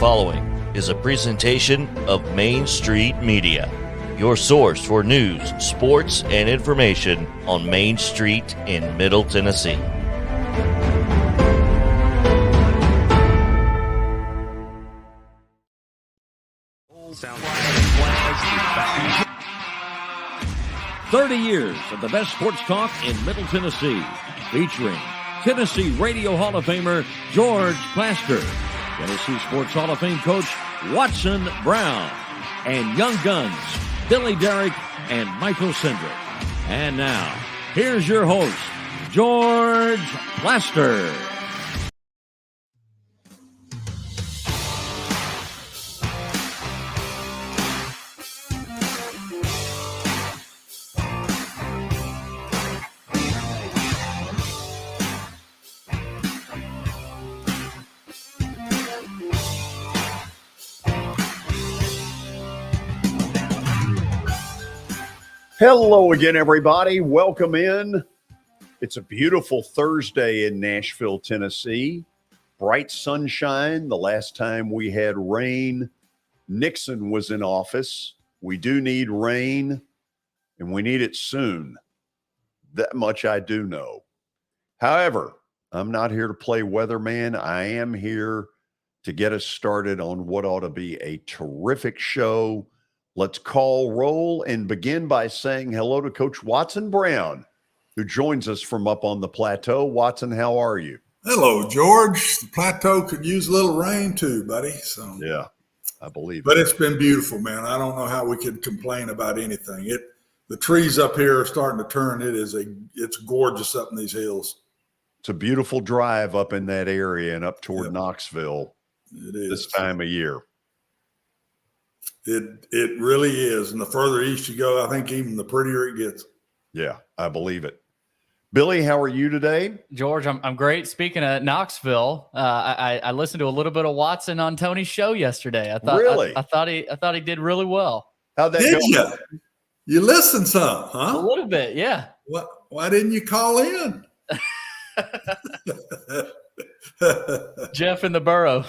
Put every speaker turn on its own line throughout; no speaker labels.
following is a presentation of Main Street Media, your source for news, sports, and information on Main Street in Middle Tennessee.
Sounds 30 years of the best sports talk in Middle Tennessee, featuring Tennessee Radio Hall of Famer George Plaster, Tennessee Sports Hall of Fame coach Watson Brown, and Young Guns Billy Derrick and Michael Sindrick. And now, here's your host, George Plaster.
Hello again, everybody. Welcome in. It's a beautiful Thursday in Nashville, Tennessee. Bright sunshine. The last time we had rain, Nixon was in office. We do need rain, and we need it soon. That much I do know. However, I'm not here to play weatherman. I am here to get us started on what ought to be a terrific show. Let's call roll and begin by saying hello to Coach Watson Brown, who joins us from up on the plateau. Watson, how are you?
Hello, George. The plateau could use a little rain too, buddy. So
yeah, I believe
but it's been beautiful, man. I don't know how we could complain about anything. The trees up here are starting to turn. It's gorgeous up in these hills.
It's a beautiful drive up in that area and up toward
Yep.
Knoxville.
It is
this time of year.
It really is. And the further east you go, I think even the prettier it gets.
Yeah, I believe it. Billy, how are you today?
George, I'm great. Speaking of Knoxville, I listened to a little bit of Watson on Tony's show yesterday. I thought
Really?
I thought he did really well.
How'd that
Did
go?
you? You listened some, huh?
A little bit, yeah.
Why didn't you call in?
Jeff in the borough.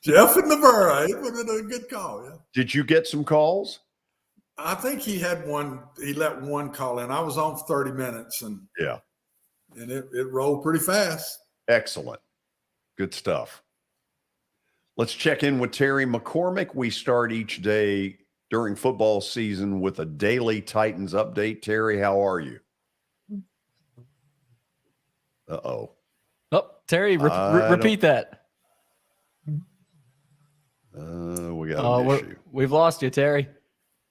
Jeff in the borough. It would have been a good call, yeah.
Did you get some calls?
I think he had one. He let one call in. I was on for 30 minutes, and it rolled pretty fast.
Excellent. Good stuff. Let's check in with Terry McCormick. We start each day during football season with a daily Titans update. Terry, how are you? Uh-oh.
Oh, Terry, repeat that.
We got an issue.
We've lost you, Terry.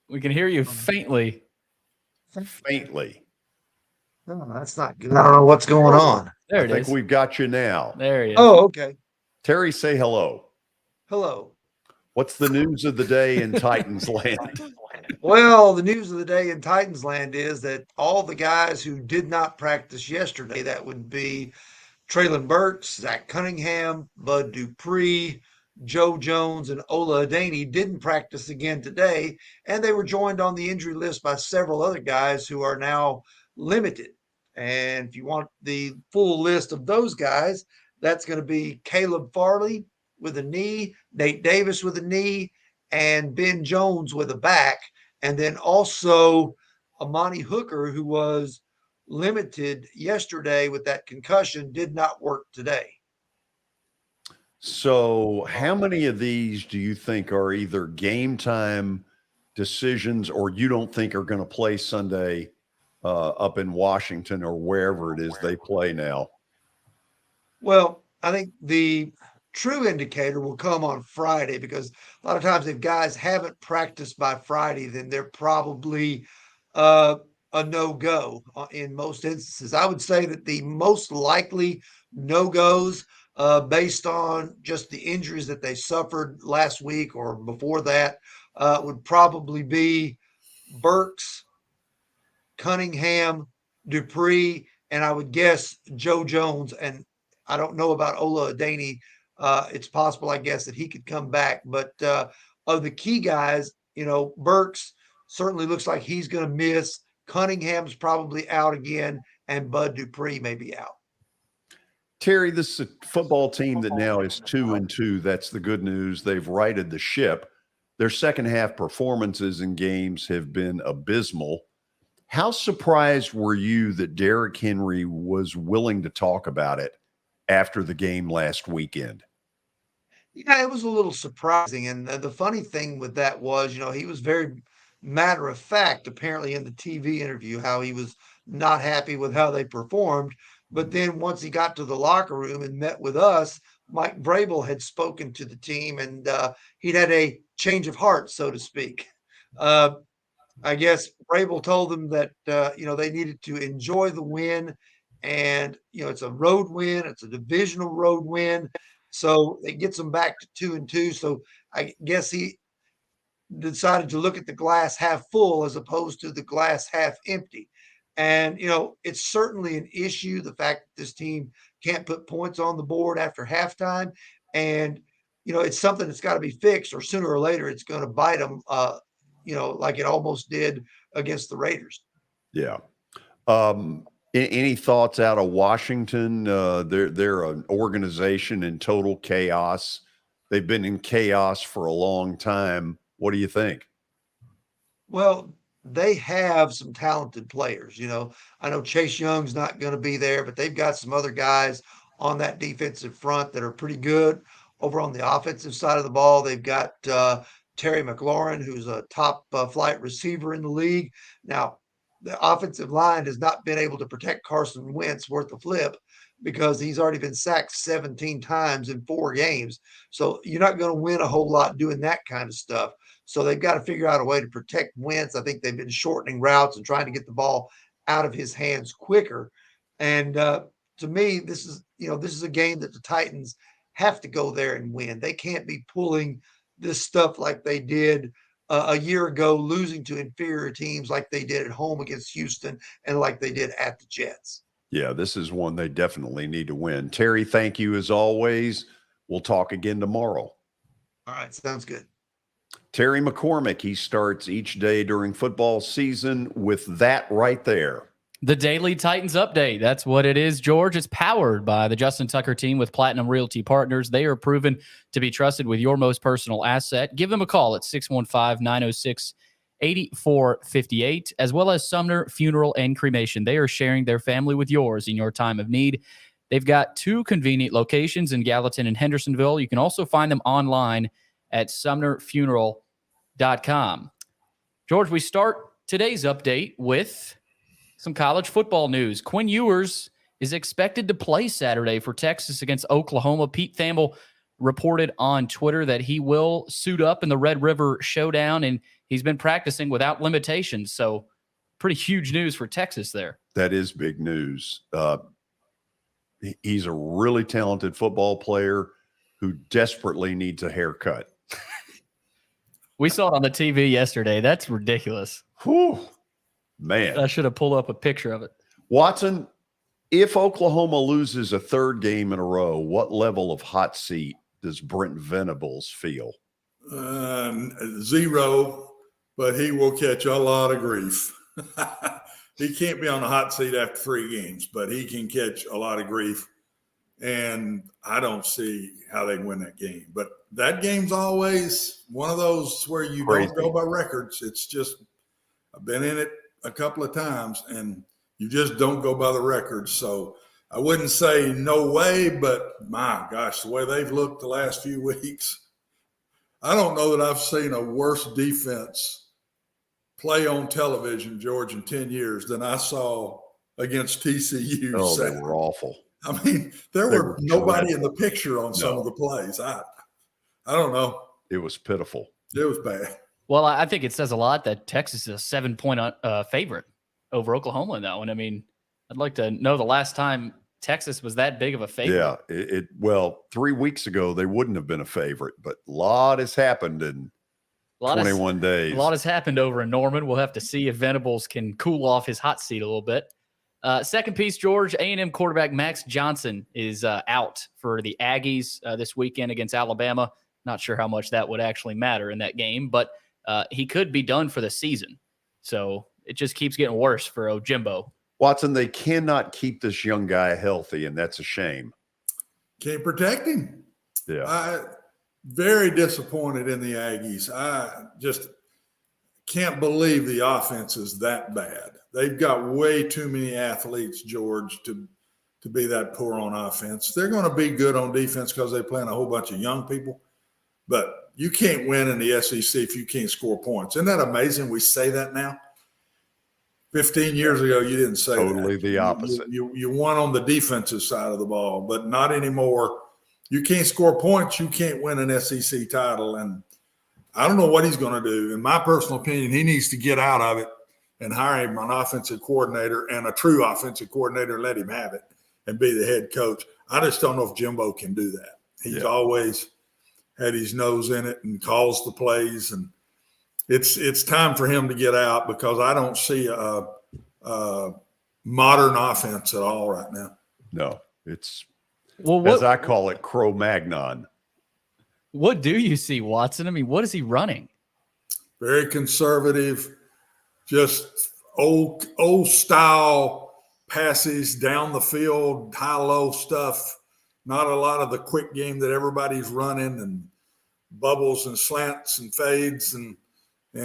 We can hear you faintly.
Faintly.
No, that's not good. I don't know what's going on.
There
I
it
think
is.
we've got you now.
There he is.
Oh, okay.
Terry, say hello.
Hello.
What's the news of the day in Titans land?
Well, the news of the day in Titans land is that all the guys who did not practice yesterday, that would be Traylon Burks, Zach Cunningham, Bud Dupree, Joe Jones, and Ola Adaney, didn't practice again today, and they were joined on the injury list by several other guys who are now limited. And if you want the full list of those guys, that's going to be Caleb Farley with a knee, Nate Davis with a knee, and Ben Jones with a back. And then also Amani Hooker, who was limited yesterday with that concussion, did not work today.
So how many of these do you think are either game time decisions or you don't think are going to play Sunday up in Washington or wherever it is they play now?
Well, I think the true indicator will come on Friday, because a lot of times if guys haven't practiced by Friday, then they're probably a no-go in most instances. I would say that the most likely no-goes based on just the injuries that they suffered last week or before that would probably be Burks, Cunningham, Dupree, and I would guess Joe Jones. And I don't know about Ola Adaney. It's possible, I guess, that he could come back. But of the key guys, Burks certainly looks like he's going to miss. Cunningham's probably out again, and Bud Dupree may be out.
Terry, this is a football team that now is 2-2. That's the good news. They've righted the ship. Their second half performances in games have been abysmal. How surprised were you that Derrick Henry was willing to talk about it after the game last weekend?
Yeah, it was a little surprising. And the funny thing with that was, he was very matter of fact, apparently, in the TV interview, how he was not happy with how they performed. But then once he got to the locker room and met with us, Mike Vrabel had spoken to the team and he'd had a change of heart, so to speak. Uh, I guess Vrabel told them that, they needed to enjoy the win. And, it's a road win, it's a divisional road win. So it gets them back to 2-2. So I guess he decided to look at the glass half full as opposed to the glass half empty. And, it's certainly an issue, the fact that this team can't put points on the board after halftime. And, it's something that's got to be fixed, or sooner or later it's going to bite them, like it almost did against the Raiders.
Yeah. Any thoughts out of Washington? They're an organization in total chaos. They've been in chaos for a long time. What do you think?
Well, they have some talented players. I know Chase Young's not going to be there, but they've got some other guys on that defensive front that are pretty good. Over on the offensive side of the ball, they've got Terry McLaurin, who's a top flight receiver in the league. Now, the offensive line has not been able to protect Carson Wentz worth a flip because he's already been sacked 17 times in 4 games. So you're not going to win a whole lot doing that kind of stuff. So they've got to figure out a way to protect Wentz. I think they've been shortening routes and trying to get the ball out of his hands quicker. And to me, this is a game that the Titans have to go there and win. They can't be pulling this stuff like they did a year ago, losing to inferior teams like they did at home against Houston and like they did at the Jets.
Yeah, this is one they definitely need to win. Terry, thank you as always. We'll talk again tomorrow.
All right, sounds good.
Terry McCormick, he starts each day during football season with that right there.
The Daily Titans Update. That's what it is, George. It's powered by the Justin Tucker team with Platinum Realty Partners. They are proven to be trusted with your most personal asset. Give them a call at 615-906-8458, as well as Sumner Funeral and Cremation. They are sharing their family with yours in your time of need. They've got 2 convenient locations in Gallatin and Hendersonville. You can also find them online at sumnerfuneral.com. George, we start today's update with some college football news. Quinn Ewers is expected to play Saturday for Texas against Oklahoma. Pete Thamel reported on Twitter that he will suit up in the Red River Showdown, and he's been practicing without limitations. So pretty huge news for Texas there.
That is big news. He's a really talented football player who desperately needs a haircut.
We saw it on the TV yesterday. That's ridiculous.
Whew. Man.
I should have pulled up a picture of it.
Watson, if Oklahoma loses a 3rd game in a row, what level of hot seat does Brent Venables feel?
0, but he will catch a lot of grief. He can't be on the hot seat after 3 games, but he can catch a lot of grief. And I don't see how they win that game. But that game's always one of those where you
Crazy.
don't go by records. It's just, I've been in it a couple of times, and you just don't go by the records. So I wouldn't say no way, but my gosh, the way they've looked the last few weeks, I don't know that I've seen a worse defense play on television, George, in 10 years than I saw against TCU.
Oh, they were awful.
I mean, there were nobody in the picture on some of the plays. I don't know.
It was pitiful.
It was bad.
Well, I think it says a lot that Texas is a 7-point favorite over Oklahoma in that one. I mean, I'd like to know the last time Texas was that big of a favorite.
Yeah, well, 3 weeks ago they wouldn't have been a favorite, but a lot has happened in 21 days.
A lot has happened over in Norman. We'll have to see if Venables can cool off his hot seat a little bit. Second piece, George, A&M quarterback Max Johnson is out for the Aggies this weekend against Alabama. Not sure how much that would actually matter in that game, but he could be done for the season. So it just keeps getting worse for Ojimbo.
Watson, they cannot keep this young guy healthy, and that's a shame.
Can't protect him.
Yeah.
Very disappointed in the Aggies. I just can't believe the offense is that bad. They've got way too many athletes, George, to be that poor on offense. They're going to be good on defense because they're playing a whole bunch of young people. But you can't win in the SEC if you can't score points. Isn't that amazing? We say that now. 15 years ago, you didn't say
Totally
that.
the opposite.
You won on the defensive side of the ball, but not anymore. You can't score points, you can't win an SEC title. And I don't know what he's going to do. In my personal opinion, he needs to get out of it and hire him an offensive coordinator and a true offensive coordinator, let him have it and be the head coach. I just don't know if Jimbo can do that. He's always had his nose in it and calls the plays. And it's time for him to get out because I don't see a modern offense at all right now.
No, it's –
Well,
as I call it, Cro-Magnon.
What do you see, Watson? I mean, what is he running?
Very conservative, just old style passes down the field, high-low stuff. Not a lot of the quick game that everybody's running and bubbles and slants and fades and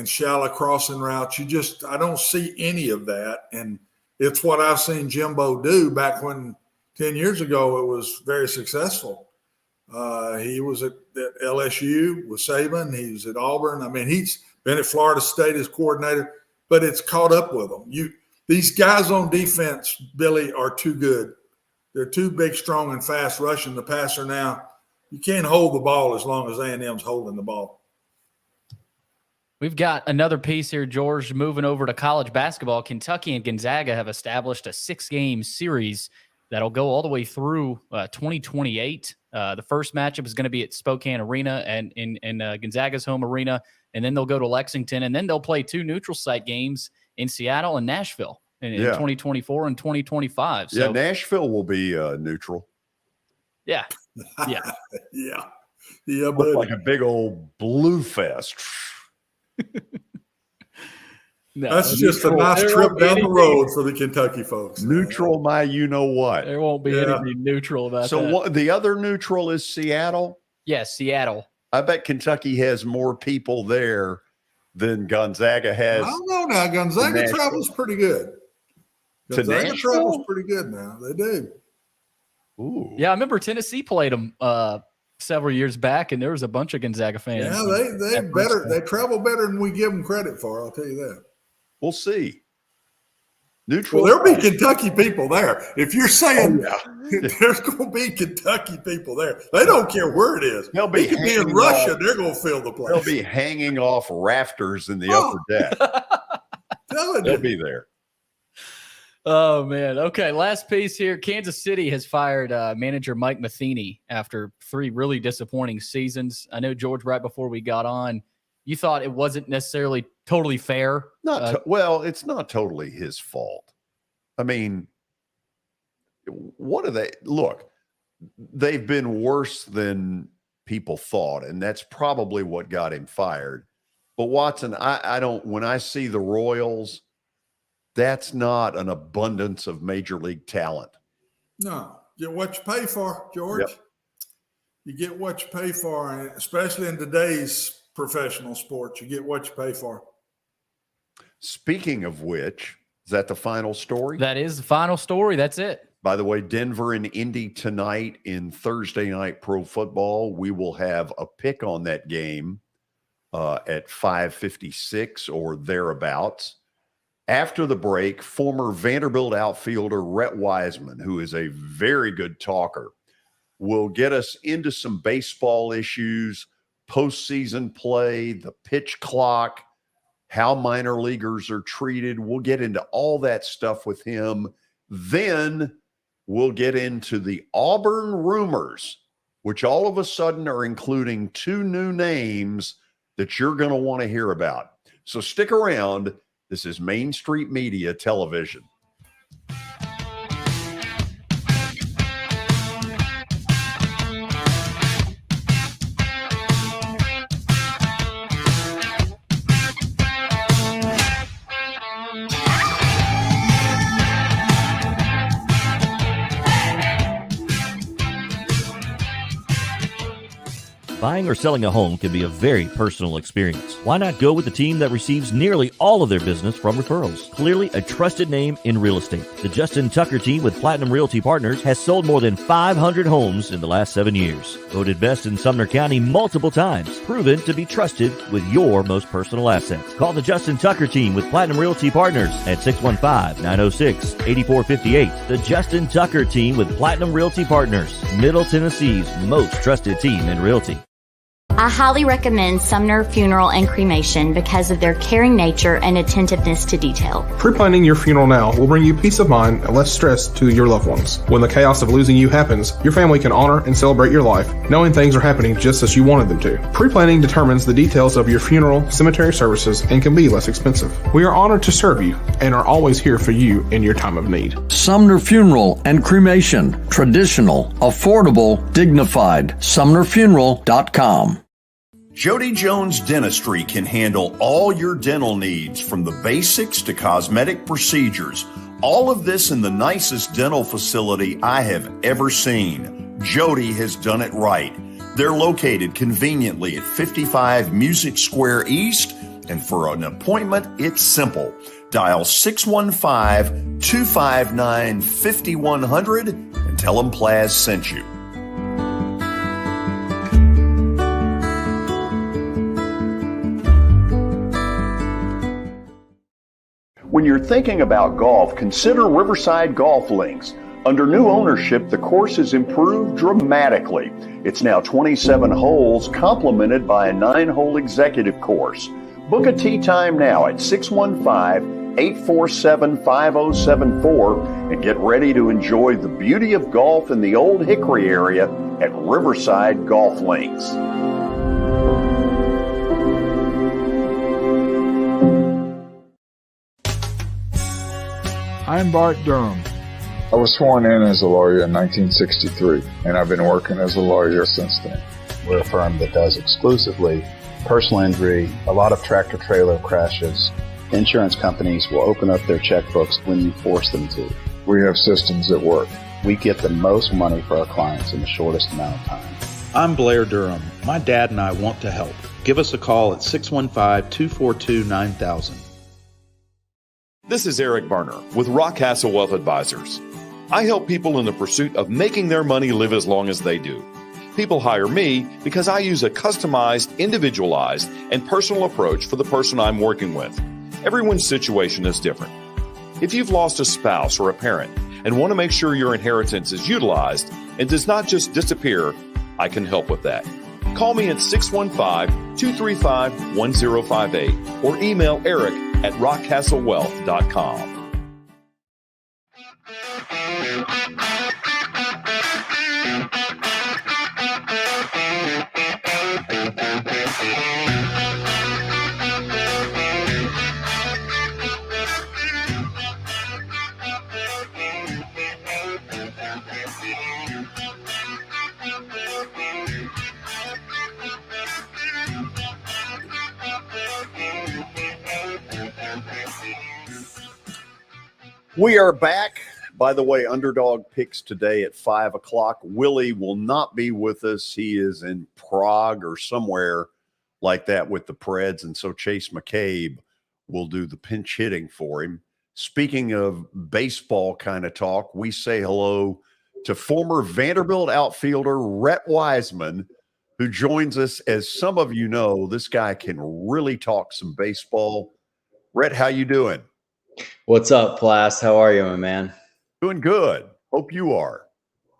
shallow crossing routes. I don't see any of that. And it's what I've seen Jimbo do back when 10 years ago it was very successful. He was at LSU with Saban. He was at Auburn. I mean, he's been at Florida State as coordinator, but it's caught up with him. These guys on defense, Billy, are too good. They're too big, strong, and fast rushing the passer now. You can't hold the ball as long as A&M's holding the ball.
We've got another piece here, George, moving over to college basketball. Kentucky and Gonzaga have established a 6-game series that'll go all the way through 2028. The first matchup is going to be at Spokane Arena and in Gonzaga's home arena, and then they'll go to Lexington, and then they'll play 2 neutral site games in Seattle and Nashville in 2024 and 2025. So,
yeah, Nashville will be neutral.
Yeah.
Yeah,
Look
buddy.
like a big old blue fest.
No,
That's just a nice trip down the road for the Kentucky folks.
Neutral, my you-know-what.
there won't be anything neutral about that.
So the other neutral is Seattle?
Yes, Seattle.
I bet Kentucky has more people there than Gonzaga has.
I don't know now. Gonzaga travels pretty good. Gonzaga travels pretty good now. They do.
Ooh.
Yeah, I remember Tennessee played them several years back, and there was a bunch of Gonzaga fans.
Yeah, they travel better than we give them credit for. I'll tell you that.
We'll see. Neutral.
Well, there'll be Kentucky people there. If you're saying there's going to be Kentucky people there, they don't care where it is.
They'll be
it could be in Russia. They're going to fill the place.
They'll be hanging off rafters in the upper deck. They'll be there.
Oh, man. Okay, last piece here. Kansas City has fired manager Mike Matheny after 3 really disappointing seasons. I know, George, right before we got on, you thought it wasn't necessarily totally fair.
Well, it's not totally his fault. I mean, what are they? Look, they've been worse than people thought, and that's probably what got him fired. But Watson, I don't, when I see the Royals, that's not an abundance of major league talent.
No, get what you pay for, George.
Yep.
You get what you pay for, and especially in today's professional sports, you get what you pay for.
Speaking of which, is that the final story?
That is the final story. That's it.
By the way, Denver and Indy tonight in Thursday Night Pro Football. We will have a pick on that game at 5:56 or thereabouts. After the break, former Vanderbilt outfielder Rhett Wiseman, who is a very good talker, will get us into some baseball issues, postseason play, the pitch clock, how minor leaguers are treated. We'll get into all that stuff with him. Then we'll get into the Auburn rumors, which all of a sudden are including 2 new names that you're going to want to hear about. So stick around. This is Main Street Media Television.
Buying or selling a home can be a very personal experience. Why not go with the team that receives nearly all of their business from referrals? Clearly a trusted name in real estate. The Justin Tucker team with Platinum Realty Partners has sold more than 500 homes in the last 7 years. Voted best in Sumner County multiple times. Proven to be trusted with your most personal assets. Call the Justin Tucker team with Platinum Realty Partners at 615-906-8458. The Justin Tucker team with Platinum Realty Partners, Middle Tennessee's most trusted team in realty.
I highly recommend Sumner Funeral and Cremation because of their caring nature and attentiveness to detail.
Pre-planning your funeral now will bring you peace of mind and less stress to your loved ones. When the chaos of losing you happens, your family can honor and celebrate your life, knowing things are happening just as you wanted them to. Pre-planning determines the details of your funeral, cemetery services, and can be less expensive. We are honored to serve you and are always here for you in your time of need.
Sumner Funeral and Cremation. Traditional, affordable, dignified. SumnerFuneral.com.
Jody Jones Dentistry can handle all your dental needs, from the basics to cosmetic procedures. All of this in the nicest dental facility I have ever seen. Jody has done it right. They're located conveniently at 55 Music Square East, and for an appointment, it's simple. Dial 615-259-5100 and tell them Plaz sent you. When you're thinking about golf, consider Riverside Golf Links. Under new ownership, the course has improved dramatically. It's now 27 holes, complemented by a 9-hole executive course. Book a tee time now at 615-847-5074 and get ready to enjoy the beauty of golf in the Old Hickory area at Riverside Golf Links.
I'm Bart Durham.
I was sworn in as a lawyer in 1963, and I've been working as a lawyer since then.
We're a firm that does exclusively personal injury, a lot of tractor-trailer crashes. Insurance companies will open up their checkbooks when you force them to.
We have systems that work.
We get the most money for our clients in the shortest amount of time.
I'm Blair Durham. My dad and I want to help. Give us a call at 615-242-9000.
This is Eric Berner with Rockcastle Wealth Advisors. I help people in the pursuit of making their money live as long as they do. People hire me because I use a customized, individualized, and personal approach for the person I'm working with. Everyone's situation is different. If you've lost a spouse or a parent and want to make sure your inheritance is utilized and does not just disappear, I can help with that. Call me at 615-235-1058 or email Eric at rockcastlewealth.com.
We are back. By the way, Underdog picks today at 5 o'clock. Willie will not be with us. He is in Prague or somewhere like that with the Preds, and so Chase McCabe will do the pinch hitting for him. Speaking of baseball kind of talk, we say hello to former Vanderbilt outfielder Rhett Wiseman, who joins us. As some of you know, this guy can really talk some baseball. Rhett, how you doing?
What's up, Plas? How are you, my man?
Doing good. Hope you are.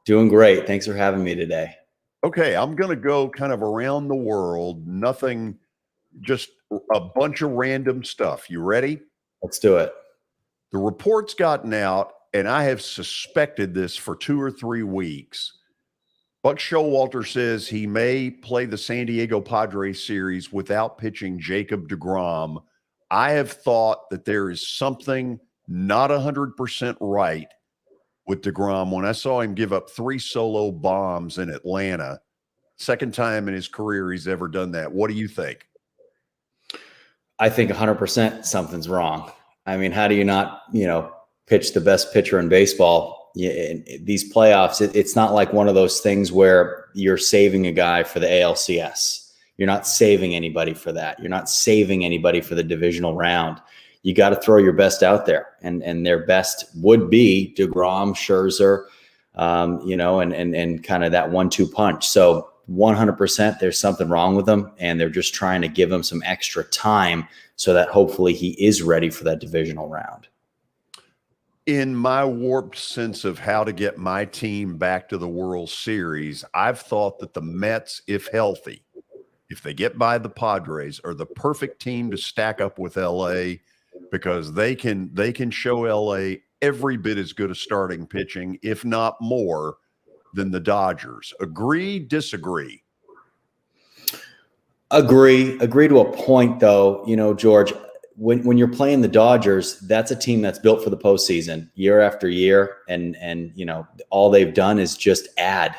Doing great. Thanks for having me today.
Okay, I'm going to go kind of around the world. Nothing, just a bunch of random stuff. You ready?
Let's do it.
The report's gotten out, and I have suspected this for 2 or 3 weeks. Buck Showalter says he may play the San Diego Padres series without pitching Jacob deGrom. I have thought that there is something not 100% right with deGrom. When I saw him give up 3 solo bombs in Atlanta, second time in his career he's ever done that. What do you think?
I think 100% something's wrong. I mean, how do you not, pitch the best pitcher in baseball these playoffs, it's not like one of those things where you're saving a guy for the ALCS. You're not saving anybody for that. You're not saving anybody for the divisional round. You got to throw your best out there, and their best would be DeGrom, Scherzer, and kind of that 1-2 punch. So 100% there's something wrong with him, and they're just trying to give him some extra time so that hopefully he is ready for that divisional round.
In my warped sense of how to get my team back to the World Series, I've thought that the Mets, if healthy, if they get by the Padres, are the perfect team to stack up with LA, because they can show LA every bit as good a starting pitching, if not more, than the Dodgers. Agree, disagree?
Agree to a point, though. George, when you're playing the Dodgers, that's a team that's built for the postseason year after year, and all they've done is just add.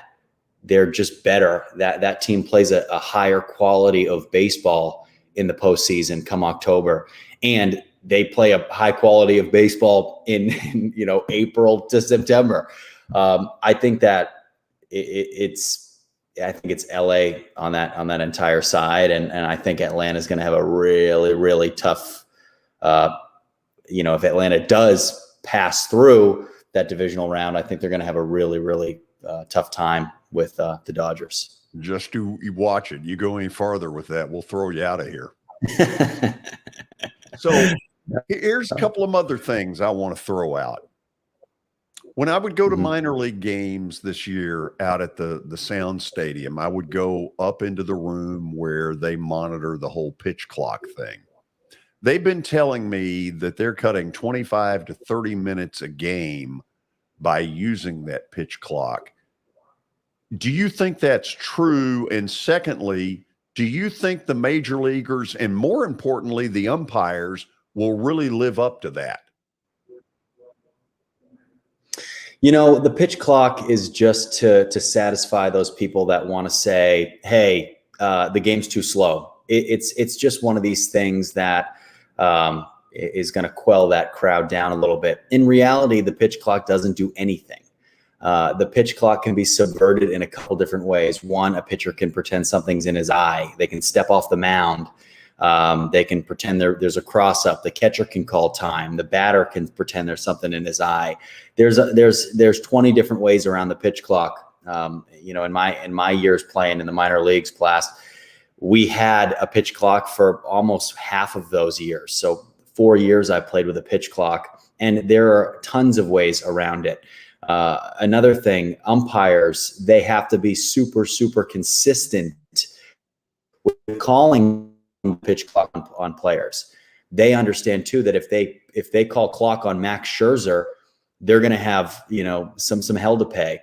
They're just better. That team plays a higher quality of baseball in the postseason come October, and they play a high quality of baseball in April to September. I think that it's LA on that entire side, and I think Atlanta's going to have a really, really tough. If Atlanta does pass through that divisional round, I think they're going to have a really, really tough time with the Dodgers.
Just you watch it. You go any farther with that, we'll throw you out of here. So here's a couple of other things I want to throw out. When I would go to minor league games this year out at the Sound Stadium, I would go up into the room where they monitor the whole pitch clock thing. They've been telling me that they're cutting 25 to 30 minutes a game by using that pitch clock. Do you think that's true? And secondly, do you think the major leaguers, and more importantly, the umpires, will really live up to that?
The pitch clock is just to satisfy those people that want to say, hey, the game's too slow. It's just one of these things that is going to quell that crowd down a little bit. In reality, the pitch clock doesn't do anything. The pitch clock can be subverted in a couple different ways. One, a pitcher can pretend something's in his eye. They can step off the mound. They can pretend there's a cross up. The catcher can call time. The batter can pretend there's something in his eye. There's 20 different ways around the pitch clock. In my years playing in the minor leagues, class, we had a pitch clock for almost half of those years. So 4 years I played with a pitch clock, and there are tons of ways around it. Another thing, umpires, they have to be super, super consistent with calling pitch clock on players. They understand too that if they call clock on Max Scherzer, they're going to have some hell to pay.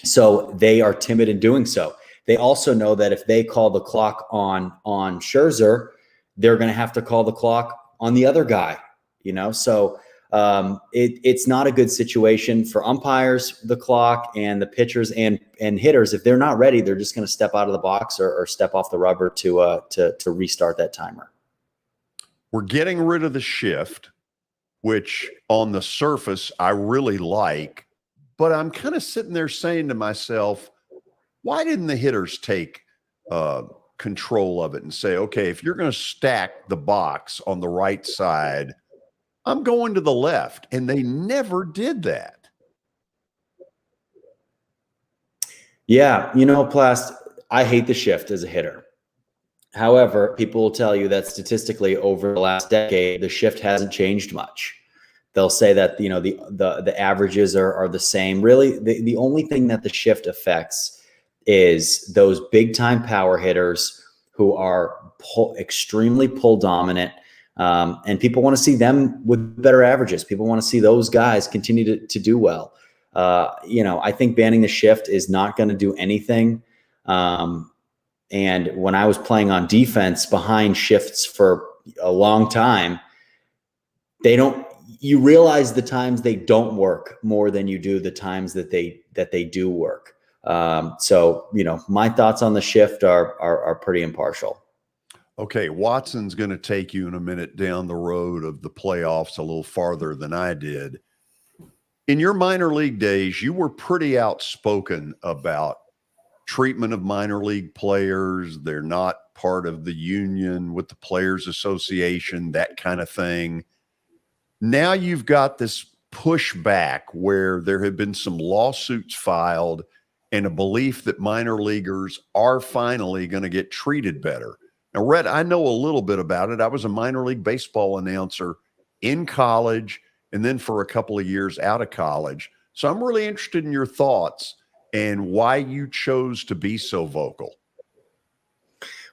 So they are timid in doing so. They also know that if they call the clock on Scherzer, they're going to have to call the clock on the other guy. So it's not a good situation for umpires, the clock, and the pitchers and hitters. If they're not ready, they're just going to step out of the box or step off the rubber to restart that timer.
We're getting rid of the shift, which on the surface I really like, but I'm kind of sitting there saying to myself, why didn't the hitters take control of it and say, okay, if you're going to stack the box on the right side, I'm going to the left? And they never did that.
Yeah. Plast, I hate the shift as a hitter. However, people will tell you that statistically over the last decade, the shift hasn't changed much. They'll say that, the averages are the same. Really, the only thing that the shift affects is those big time power hitters who are extremely pull dominant. And people want to see them with better averages. People want to see those guys continue to do well. I think banning the shift is not going to do anything. And when I was playing on defense behind shifts for a long time, you realize the times they don't work more than you do the times that they do work. So my thoughts on the shift are pretty impartial.
Okay, Watson's going to take you in a minute down the road of the playoffs a little farther than I did. In your minor league days, you were pretty outspoken about treatment of minor league players. They're not part of the union with the Players Association, that kind of thing. Now you've got this pushback where there have been some lawsuits filed and a belief that minor leaguers are finally going to get treated better. Now, Rhett, I know a little bit about it. I was a minor league baseball announcer in college and then for a couple of years out of college. So I'm really interested in your thoughts and why you chose to be so vocal.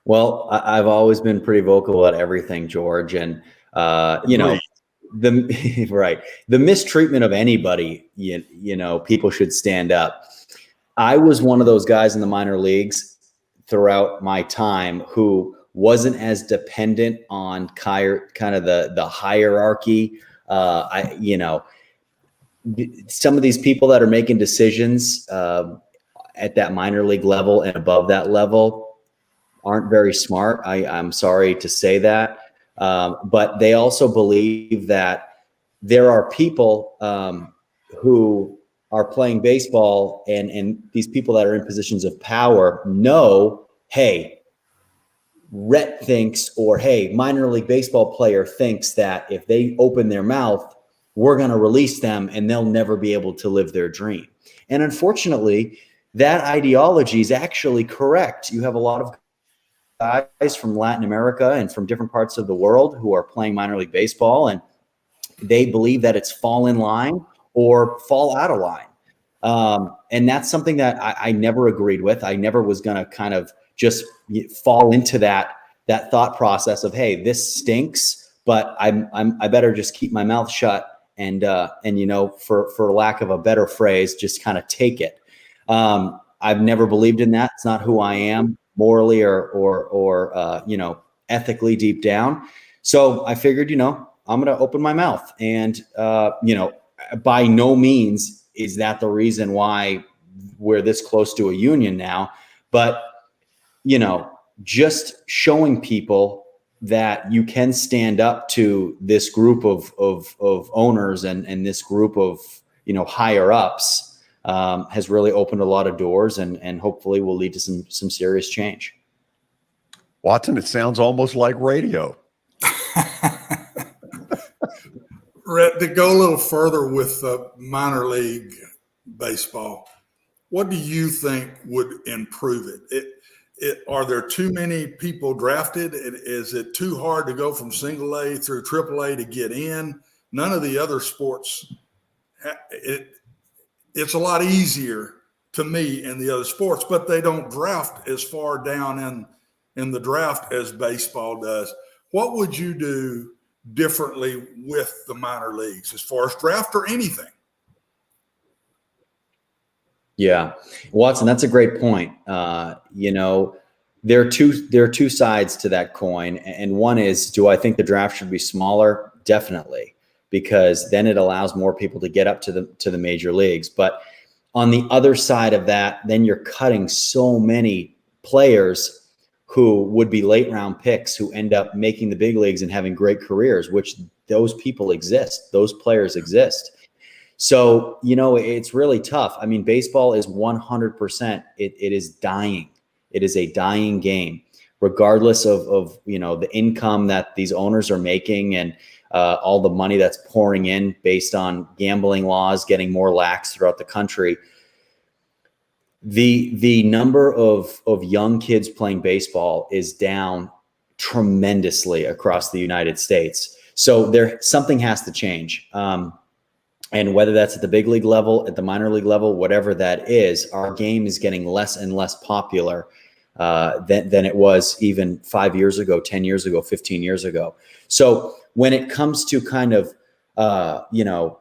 Well, I've always been pretty vocal about everything, George. And, you know, the mistreatment of anybody, you know, people should stand up. I was one of those guys in the minor leagues throughout my time who wasn't as dependent on kind of the hierarchy. You know, some of these people that are making decisions at that minor league level and above that level aren't very smart. I'm sorry to say that. But they also believe that there are people who are playing baseball and these people that are in positions of power know, hey, Rhett thinks, or hey, minor league baseball player thinks that if they open their mouth, we're going to release them and they'll never be able to live their dream. And unfortunately, that ideology is actually correct. You have a lot of guys from Latin America and from different parts of the world who are playing minor league baseball, and they believe that it's fall in line or fall out of line. And that's something that I never agreed with. I never was going to kind of just fall into that thought process of, hey, this stinks, but I better just keep my mouth shut and you know, for lack of a better phrase, just kind of take it. I've never believed in that. It's not who I am morally or you know, ethically deep down. So I figured, you know, I'm going to open my mouth, and you know, by no means is that the reason why we're this close to a union now, but you know, just showing people that you can stand up to this group of owners and this group of, you know, higher ups has really opened a lot of doors and hopefully will lead to some serious change.
Watson, it sounds almost like radio.
Rhett, to go a little further with minor league baseball, what do you think would improve it? Are there too many people drafted? Is it too hard to go from single A through triple A to get in? None of the other sports, it's a lot easier to me in the other sports, but they don't draft as far down in the draft as baseball does. What would you do differently with the minor leagues as far as draft or anything?
Yeah, Watson, that's a great point. You know, there are two sides to that coin, and one is, do I think the draft should be smaller? Definitely, because then it allows more people to get up to the major leagues. But on the other side of that, then you're cutting so many players who would be late round picks who end up making the big leagues and having great careers, which those people exist. Those players exist. So, you know, it's really tough. I mean, baseball is 100%. It is dying. It is a dying game, regardless of, you know, the income that these owners are making and all the money that's pouring in based on gambling laws getting more lax throughout the country. The number of young kids playing baseball is down tremendously across the United States. So something has to change. And whether that's at the big league level, at the minor league level, whatever that is, our game is getting less and less popular than it was even 5 years ago, 10 years ago, 15 years ago. So when it comes to kind of, you know,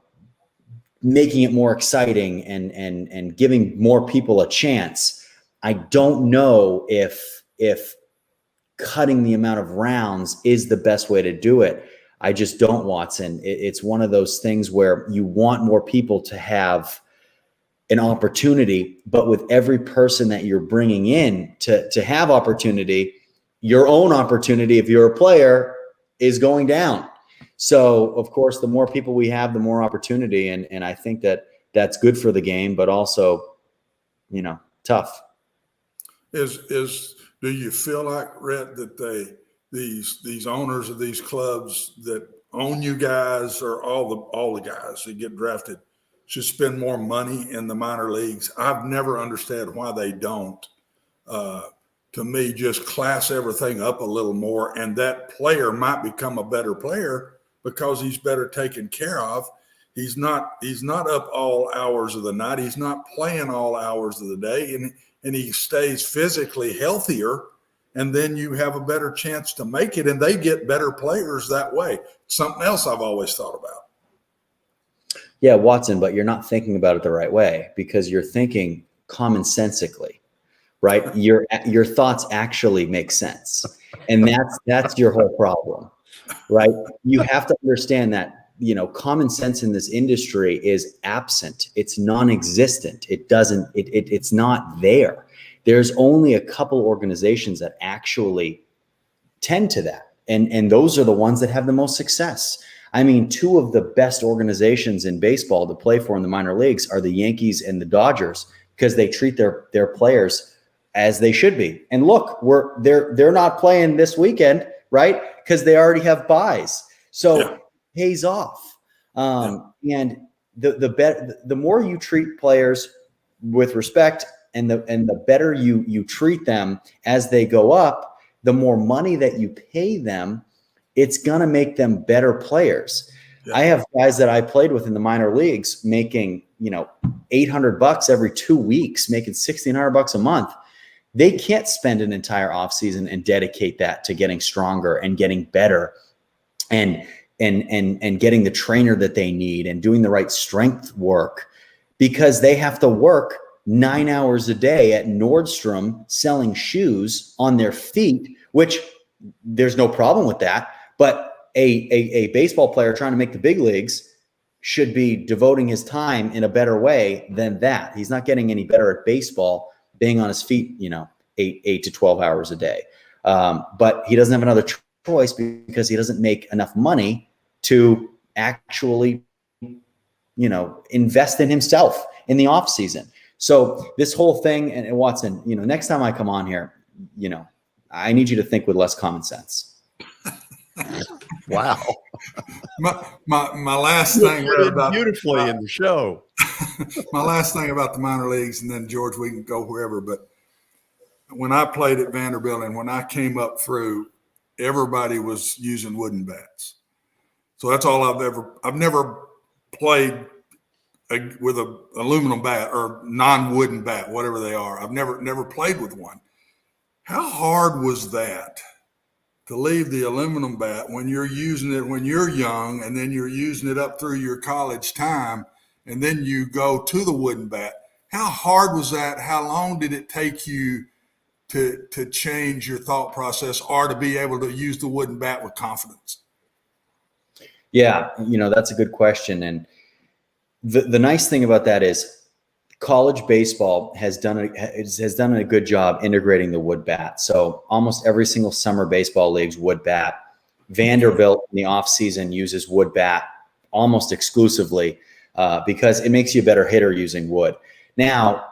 making it more exciting and giving more people a chance, I don't know if cutting the amount of rounds is the best way to do it. I just don't, Watson. It's one of those things where you want more people to have an opportunity, but with every person that you're bringing in to have opportunity, your own opportunity, if you're a player, is going down. So, of course, the more people we have, the more opportunity. And I think that that's good for the game, but also, tough.
Do you feel like, Rhett, that these owners of these clubs that own you guys, or all the guys that get drafted, should spend more money in the minor leagues? I've never understood why they don't. To me, just class everything up a little more, and that player might become a better player because he's better taken care of. He's not up all hours of the night. He's not playing all hours of the day, and he stays physically healthier. And then you have a better chance to make it, and they get better players that way. Something else I've always thought about.
Yeah, Watson, but you're not thinking about it the right way, because you're thinking commonsensically, right? Your thoughts actually make sense. And that's your whole problem, right? You have to understand that, common sense in this industry is absent. It's non-existent. It's not there. There's only a couple organizations that actually tend to that. And those are the ones that have the most success. I mean, two of the best organizations in baseball to play for in the minor leagues are the Yankees and the Dodgers, because they treat their players as they should be. And look, they're not playing this weekend, right? Because they already have buys. So it pays off. And the more you treat players with respect, and the better you treat them as they go up, the more money that you pay them, it's going to make them better players. Yeah. I have guys that I played with in the minor leagues making, $800 every 2 weeks, making $1,600 a month. They can't spend an entire offseason and dedicate that to getting stronger and getting better and getting the trainer that they need and doing the right strength work, because they have to work 9 hours a day at Nordstrom selling shoes on their feet, which there's no problem with that. But a baseball player trying to make the big leagues should be devoting his time in a better way than that. He's not getting any better at baseball being on his feet, 8 to 12 hours a day. But he doesn't have another choice, because he doesn't make enough money to actually, invest in himself in the off season. So this whole thing, and Watson, next time I come on here, I need you to think with less common sense.
Wow.
My last thing about
beautifully in the show.
My last thing about the minor leagues, and then George, we can go wherever. But when I played at Vanderbilt and when I came up through, everybody was using wooden bats. So that's all I've never played with a aluminum bat or non-wooden bat, whatever they are. I've never played with one. How hard was that to leave the aluminum bat when you're using it when you're young, and then you're using it up through your college time, and then you go to the wooden bat? How hard was that? How long did it take you to change your thought process, or to be able to use the wooden bat with confidence?
Yeah, that's a good question. And the nice thing about that is college baseball has done a good job integrating the wood bat. So almost every single summer baseball league's wood bat. Vanderbilt in the offseason uses wood bat almost exclusively because it makes you a better hitter using wood. Now,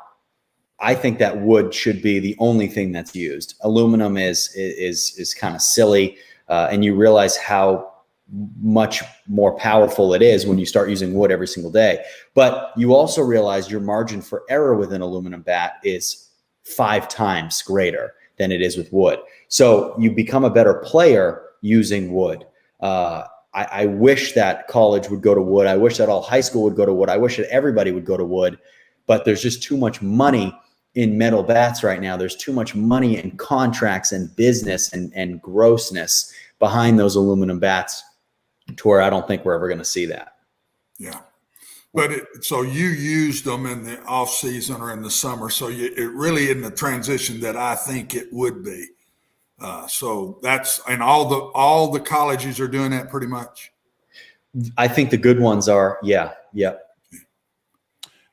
I think that wood should be the only thing that's used. Aluminum is kind of silly, and you realize how much more powerful it is when you start using wood every single day. But you also realize your margin for error with an aluminum bat is 5 times greater than it is with wood. So you become a better player using wood. I wish that college would go to wood. I wish that all high school would go to wood. I wish that everybody would go to wood, but there's just too much money in metal bats right now. There's too much money in contracts and business and grossness behind those aluminum bats, to where I don't think we're ever going to see that.
Yeah. But so you used them in the off season or in the summer. So it really in the transition that I think it would be. So that's, and all the colleges are doing that pretty much.
I think the good ones are. Yeah. Yep.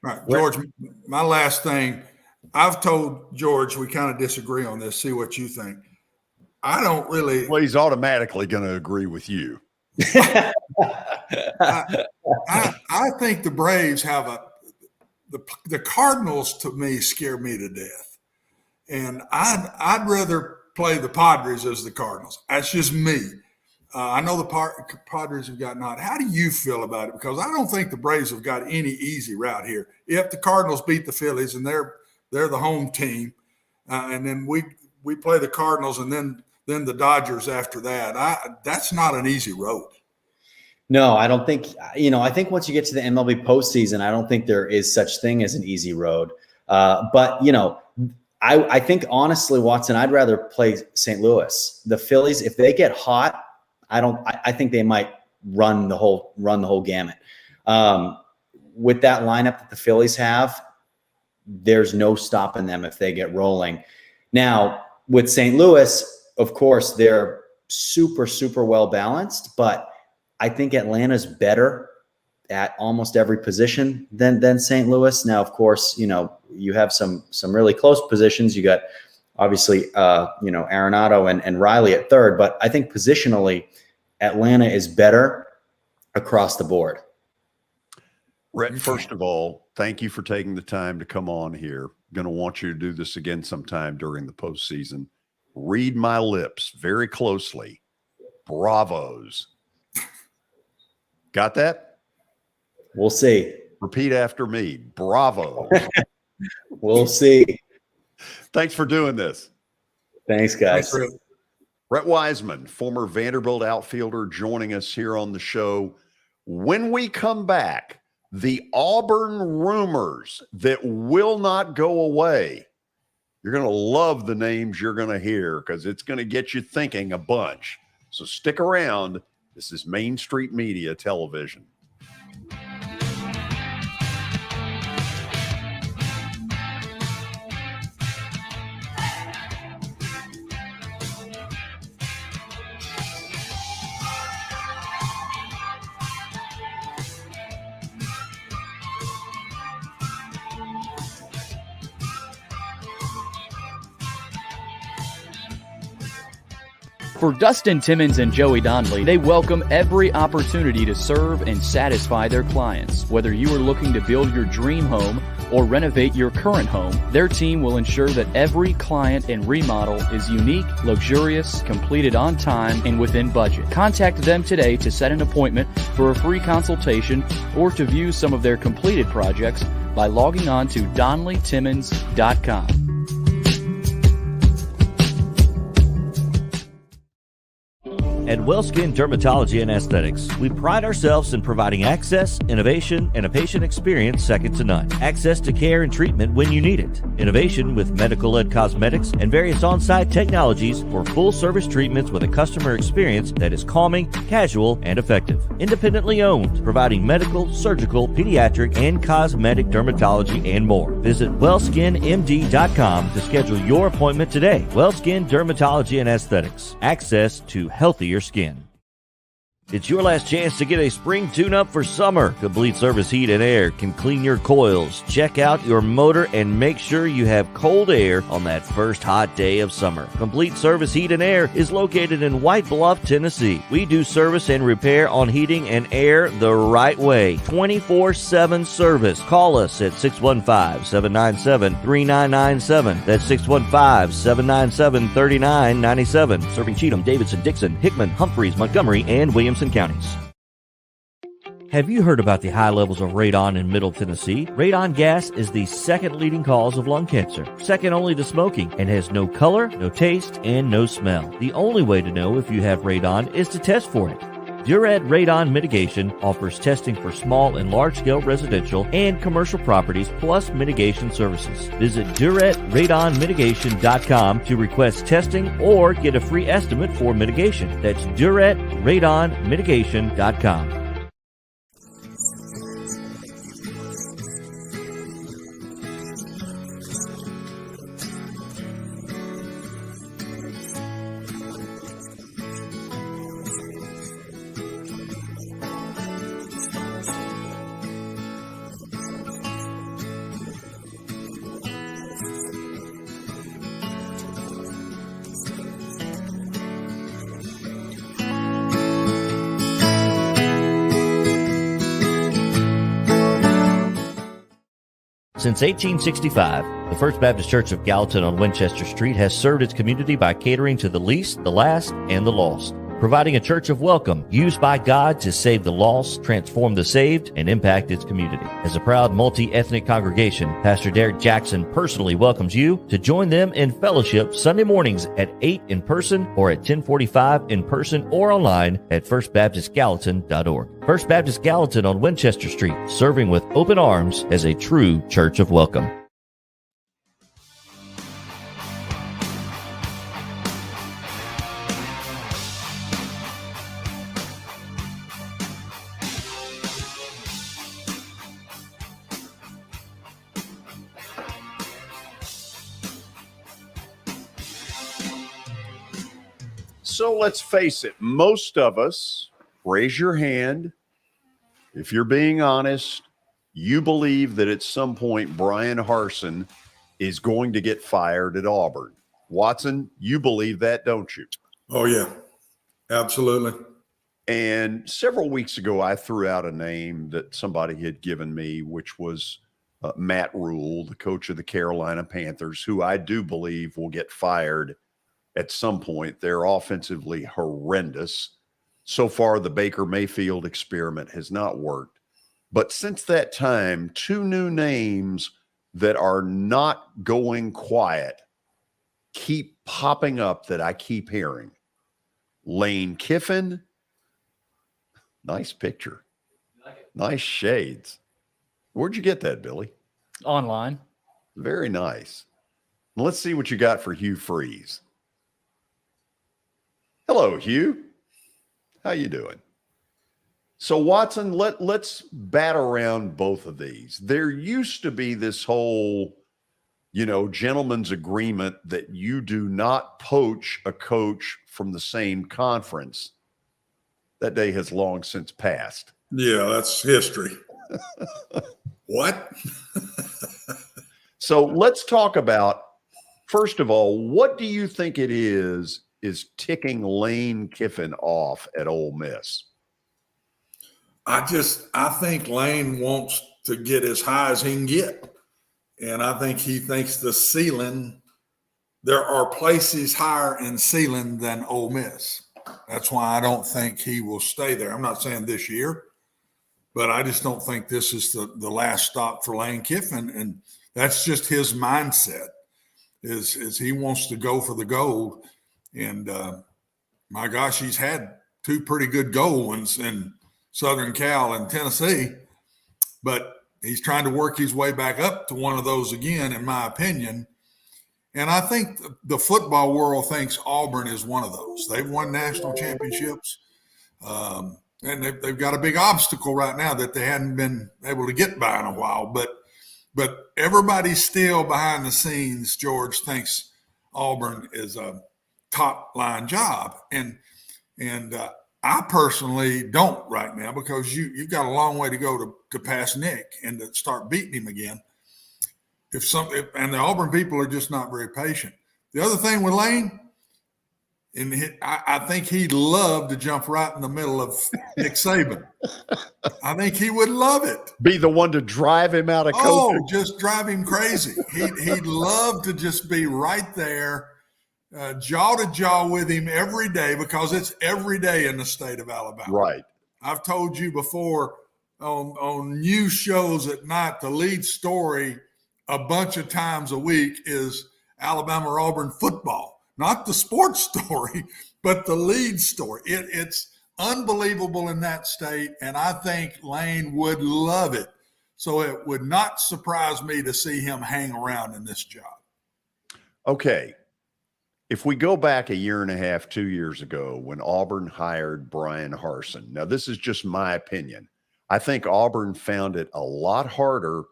All right, George, my last thing, I've told George, we kind of disagree on this. See what you think. I don't really.
Well, he's automatically going to agree with you.
I think the Braves have the Cardinals, to me, scare me to death. And I'd rather play the Padres as the Cardinals. That's just me. I know the Padres have gotten hot. How do you feel about it? Because I don't think the Braves have got any easy route here. If the Cardinals beat the Phillies and they're the home team, and then we play the Cardinals and then the Dodgers after that, that's not an easy road.
No, I don't think, I think once you get to the MLB postseason, I don't think there is such thing as an easy road. But I think honestly, Watson, I'd rather play St. Louis. The Phillies, if they get hot, I think they might run the whole gamut. With that lineup that the Phillies have, there's no stopping them if they get rolling. Now, with St. Louis, of course, they're super, super well balanced, but I think Atlanta's better at almost every position than St. Louis. Now, of course, you have some really close positions. You got obviously Arenado and Riley at third, but I think positionally Atlanta is better across the board.
Rhett, first of all, thank you for taking the time to come on here. Going to want you to do this again sometime during the postseason. Read my lips very closely. Bravos. Got that?
We'll see.
Repeat after me. Bravo.
We'll see.
Thanks for doing this.
Thanks, guys.
Thanks,
Rhett Wiseman, former Vanderbilt outfielder, joining us here on the show. When we come back, the Auburn rumors that will not go away. You're going to love the names you're going to hear because it's going to get you thinking a bunch. So stick around. This is Main Street Media Television.
For Dustin Timmons and Joey Donnelly, they welcome every opportunity to serve and satisfy their clients. Whether you are looking to build your dream home or renovate your current home, their team will ensure that every client and remodel is unique, luxurious, completed on time, and within budget. Contact them today to set an appointment for a free consultation or to view some of their completed projects by logging on to DonnellyTimmons.com.
At WellSkin Dermatology and Aesthetics, we pride ourselves in providing access, innovation, and a patient experience second to none. Access to care and treatment when you need it. Innovation with medical-led cosmetics and various on-site technologies for full-service treatments with a customer experience that is calming, casual, and effective. Independently owned, providing medical, surgical, pediatric, and cosmetic dermatology and more. Visit WellSkinMD.com to schedule your appointment today. WellSkin Dermatology and Aesthetics. Access to healthier skin. It's your last chance to get a spring tune-up for summer. Complete Service Heat and Air can clean your coils, check out your motor, and make sure you have cold air on that first hot day of summer. Complete Service Heat and Air is located in White Bluff, Tennessee. We do service and repair on heating and air the right way. 24/7 service. Call us at 615-797-3997. That's 615-797-3997. Serving Cheatham, Davidson, Dixon, Hickman, Humphreys, Montgomery, and Williamson counties. Have you heard about the high levels of radon in Middle Tennessee? Radon gas is the second leading cause of lung cancer, second only to smoking, and has no color, no taste, and no smell. The only way to know if you have radon is to test for it. Duret Radon Mitigation offers testing for small and large-scale residential and commercial properties, plus mitigation services. Visit DuretRadonMitigation.com to request testing or get a free estimate for mitigation. That's DuretRadonMitigation.com. Since 1865, the First Baptist Church of Gallatin on Winchester Street has served its community by catering to the least, the last, and the lost, providing a church of welcome used by God to save the lost, transform the saved, and impact its community. As a proud multi-ethnic congregation, Pastor Derek Jackson personally welcomes you to join them in fellowship Sunday mornings at 8 in person or at 1045 in person or online at firstbaptistgallatin.org. First Baptist Gallatin on Winchester Street, serving with open arms as a true church of welcome.
So let's face it, most of us, raise your hand. If you're being honest, you believe that at some point Brian Harsin is going to get fired at Auburn. Watson, you believe that, don't you?
Oh, yeah, absolutely.
And several weeks ago, I threw out a name that somebody had given me, which was Matt Rule, the coach of the Carolina Panthers, who I do believe will get fired at some point. They're offensively horrendous. So far, the Baker Mayfield experiment has not worked. But since that time, two new names that are not going quiet keep popping up that I keep hearing. Lane Kiffin. Nice picture. Nice shades. Where'd you get that, Billy?
Online.
Very nice. Let's see what you got for Hugh Freeze. Hello, Hugh. How you doing? So, Watson, let's bat around both of these. There used to be this whole, gentleman's agreement that you do not poach a coach from the same conference. That day has long since passed.
Yeah, that's history. What?
So let's talk about, first of all, what do you think it is ticking Lane Kiffin off at Ole Miss?
I think Lane wants to get as high as he can get. And I think he thinks the ceiling, there are places higher in ceiling than Ole Miss. That's why I don't think he will stay there. I'm not saying this year, but I just don't think this is the last stop for Lane Kiffin. And that's just his mindset is he wants to go for the gold. And my gosh, he's had two pretty good gold ones in Southern Cal and Tennessee, but he's trying to work his way back up to one of those again, in my opinion. And I think the football world thinks Auburn is one of those. They've won national championships, and they've got a big obstacle right now that they hadn't been able to get by in a while. But everybody still behind the scenes, George, thinks Auburn is a top line job. And I personally don't right now, because you've got a long way to go to pass Nick and to start beating him again. And the Auburn people are just not very patient. The other thing with Lane, I think he'd love to jump right in the middle of Nick Saban. I think he would love it.
Be the one to drive him out of coaching.
Oh, just drive him crazy. He'd love to just be right there, jaw to jaw with him every day, because it's every day in the state of Alabama.
Right.
I've told you before on news shows at night, the lead story a bunch of times a week is Alabama or Auburn football. Not the sports story, but the lead story. It's unbelievable in that state, and I think Lane would love it. So it would not surprise me to see him hang around in this job.
Okay. If we go back a year and a half, 2 years ago, when Auburn hired Brian Harsin, now this is just my opinion. I think Auburn found it a lot harder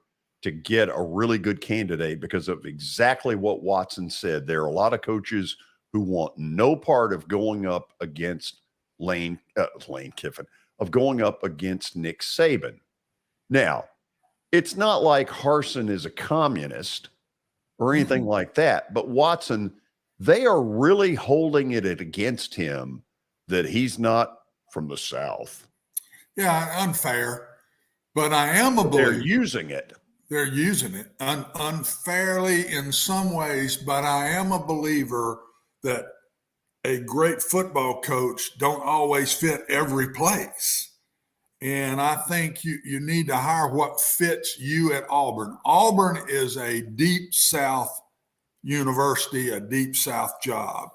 to get a really good candidate because of exactly what Watson said. There are a lot of coaches who want no part of going up against Lane Kiffin, of going up against Nick Saban. Now, it's not like Harsin is a communist or anything like that, but Watson, they are really holding it against him that he's not from the South.
Yeah, unfair. But I am a believer.
They're using it.
they're using it unfairly in some ways, but I am a believer that a great football coach don't always fit every place. And I think you need to hire what fits you at Auburn. Auburn is a deep South university, a deep South job.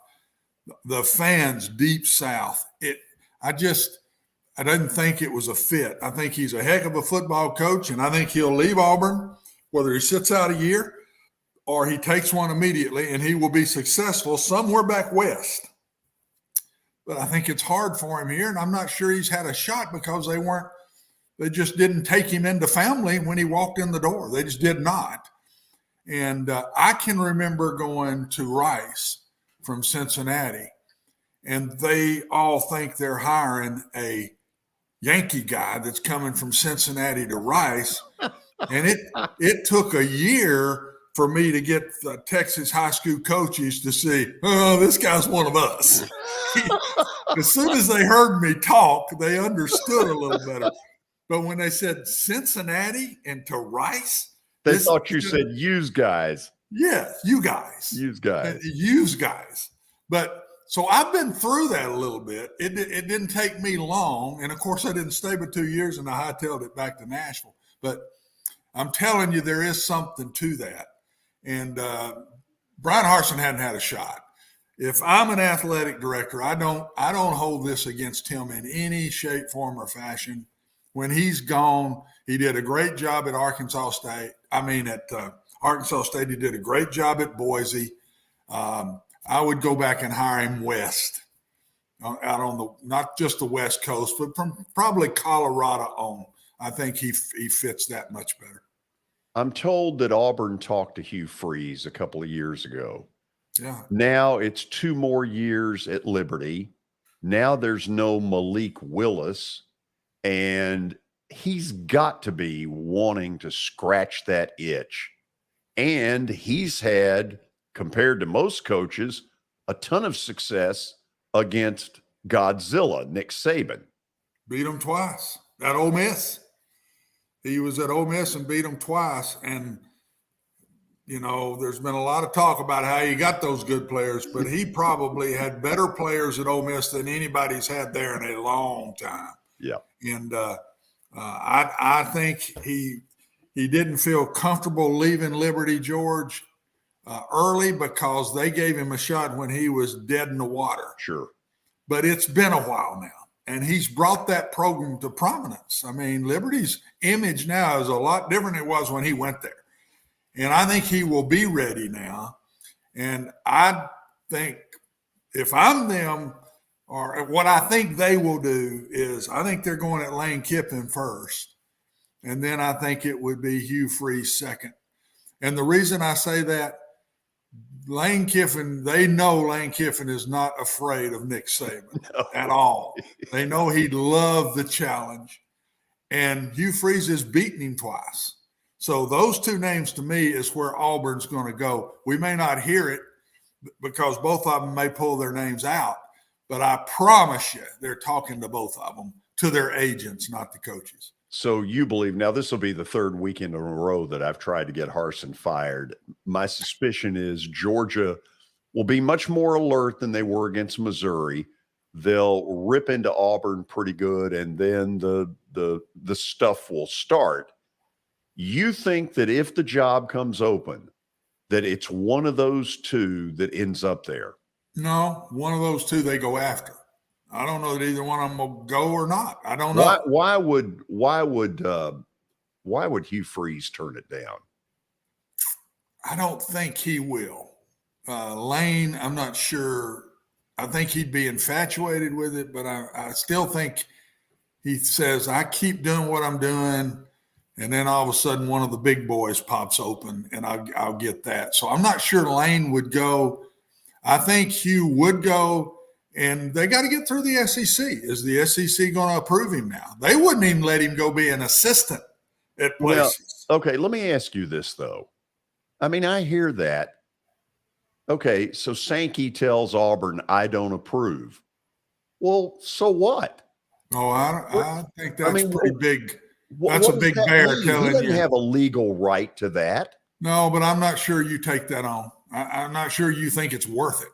The fans, deep South. I didn't think it was a fit. I think he's a heck of a football coach, and I think he'll leave Auburn, whether he sits out a year or he takes one immediately, and he will be successful somewhere back west. But I think it's hard for him here, and I'm not sure he's had a shot because they just didn't take him into family when he walked in the door. They just did not. And I can remember going to Rice from Cincinnati, and they all think they're hiring a Yankee guy that's coming from Cincinnati to Rice. And it took a year for me to get the Texas high school coaches to see, oh, this guy's one of us. As soon as they heard me talk, they understood a little better. But when they said Cincinnati and to Rice,
they thought you said use guys.
Yeah, you guys.
Use guys.
Use guys. But so I've been through that a little bit. It didn't take me long. And, of course, I didn't stay but 2 years, and I hightailed it back to Nashville. But I'm telling you, there is something to that. And Brian Harsin hadn't had a shot. If I'm an athletic director, I don't hold this against him in any shape, form, or fashion. When he's gone, he did a great job at Arkansas State. At Arkansas State, he did a great job at Boise. I would go back and hire him west, out on not just the West Coast, but from probably Colorado on. I think he fits that much better.
I'm told that Auburn talked to Hugh Freeze a couple of years ago.
Yeah.
Now it's 2 more years at Liberty. Now there's no Malik Willis, and he's got to be wanting to scratch that itch. And he's had, compared to most coaches, a ton of success against Godzilla, Nick Saban.
Beat him twice at Ole Miss. He was at Ole Miss and beat him twice. And, there's been a lot of talk about how he got those good players, but he probably had better players at Ole Miss than anybody's had there in a long time.
Yeah.
And I think he didn't feel comfortable leaving Liberty, George, early because they gave him a shot when he was dead in the water.
Sure.
But it's been a while now, and he's brought that program to prominence. I mean, Liberty's image now is a lot different than it was when he went there. And I think he will be ready now. And I think if I'm them, or what I think they will do is I think they're going at Lane Kiffin first. And then I think it would be Hugh Freeze second. And the reason I say that, Lane Kiffin, they know Lane Kiffin is not afraid of Nick Saban at all. They know he'd love the challenge. And Hugh Freeze has beaten him twice. So those two names to me is where Auburn's going to go. We may not hear it because both of them may pull their names out, but I promise you they're talking to both of them, to their agents, not the coaches.
So you believe, now this will be the 3rd weekend in a row that I've tried to get Harsin fired. My suspicion is Georgia will be much more alert than they were against Missouri. They'll rip into Auburn pretty good, and then the stuff will start. You think that if the job comes open, that it's one of those two that ends up there?
No, one of those two they go after. I don't know that either one of them will go or not. I don't know.
Why would Hugh Freeze turn it down?
I don't think he will. Lane, I'm not sure. I think he'd be infatuated with it, but I still think he says, I keep doing what I'm doing, and then all of a sudden one of the big boys pops open, and I'll get that. So I'm not sure Lane would go. I think Hugh would go. And they got to get through the SEC. Is the SEC going to approve him now? They wouldn't even let him go be an assistant at places.
Well, okay, let me ask you this, though. I mean, I hear that. Okay, so Sankey tells Auburn, I don't approve. Well, so what?
Oh, I think that's pretty big. That's a big bear telling
you. He doesn't
you.
have a legal right to that.
No, but I'm not sure you take that on. I'm not sure you think it's worth it.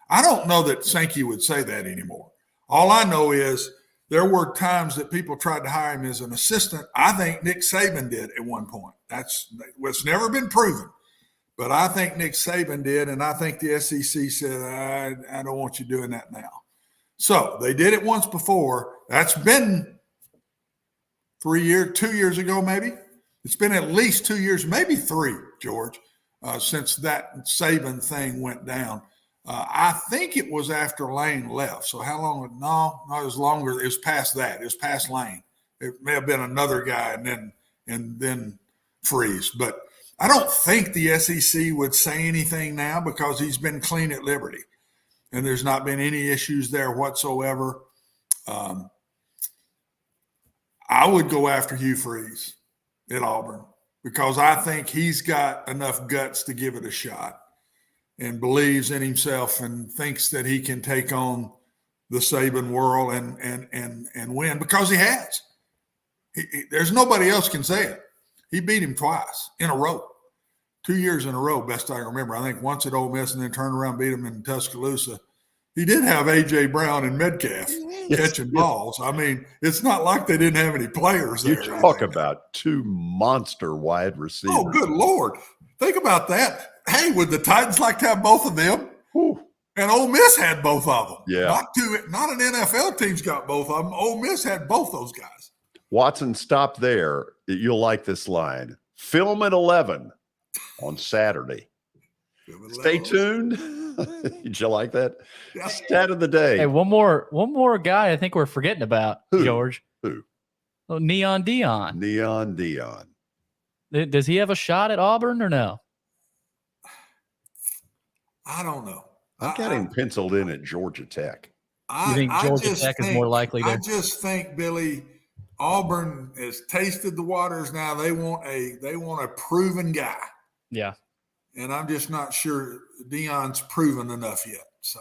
I don't know that Sankey would say that anymore. All I know is there were times that people tried to hire him as an assistant. I think Nick Saban did at one point. It's never been proven, but I think Nick Saban did, and I think the SEC said, I don't want you doing that now. So they did it once before. That's been 2 years ago, maybe. It's been at least 2 years, maybe 3, George, since that Saban thing went down. I think it was after Lane left. So how long? No, it was longer. It was past that. It was past Lane. It may have been another guy and then Freeze. But I don't think the SEC would say anything now because he's been clean at Liberty. And there's not been any issues there whatsoever. I would go after Hugh Freeze at Auburn because I think he's got enough guts to give it a shot and believes in himself and thinks that he can take on the Saban world and win because he has. There's nobody else can say it. He beat him twice in a row, 2 years in a row, best I can remember. I think once at Ole Miss and then turned around and beat him in Tuscaloosa. He did have A.J. Brown and Metcalf catching balls. I mean, it's not like they didn't have any players there.
You talk about 2 monster wide receivers.
Oh, good Lord. Think about that. Hey, would the Titans like to have both of them?
Whew.
And Ole Miss had both of them.
Yeah.
Not an NFL team's got both of them. Ole Miss had both those guys.
Watson, stop there. You'll like this line. Film at 11 on Saturday. Stay tuned. Did you like that?
Yeah.
Stat of the day.
Hey, one more guy I think we're forgetting about,
Who?
George.
Who?
Oh, Neon Dion.
Neon Dion.
Does he have a shot at Auburn or no?
I don't know.
I've got him penciled in at Georgia Tech.
You think Georgia Tech is more likely to?
I just think, Billy, Auburn has tasted the waters now. They want a proven guy.
Yeah.
And I'm just not sure Dion's proven enough yet. So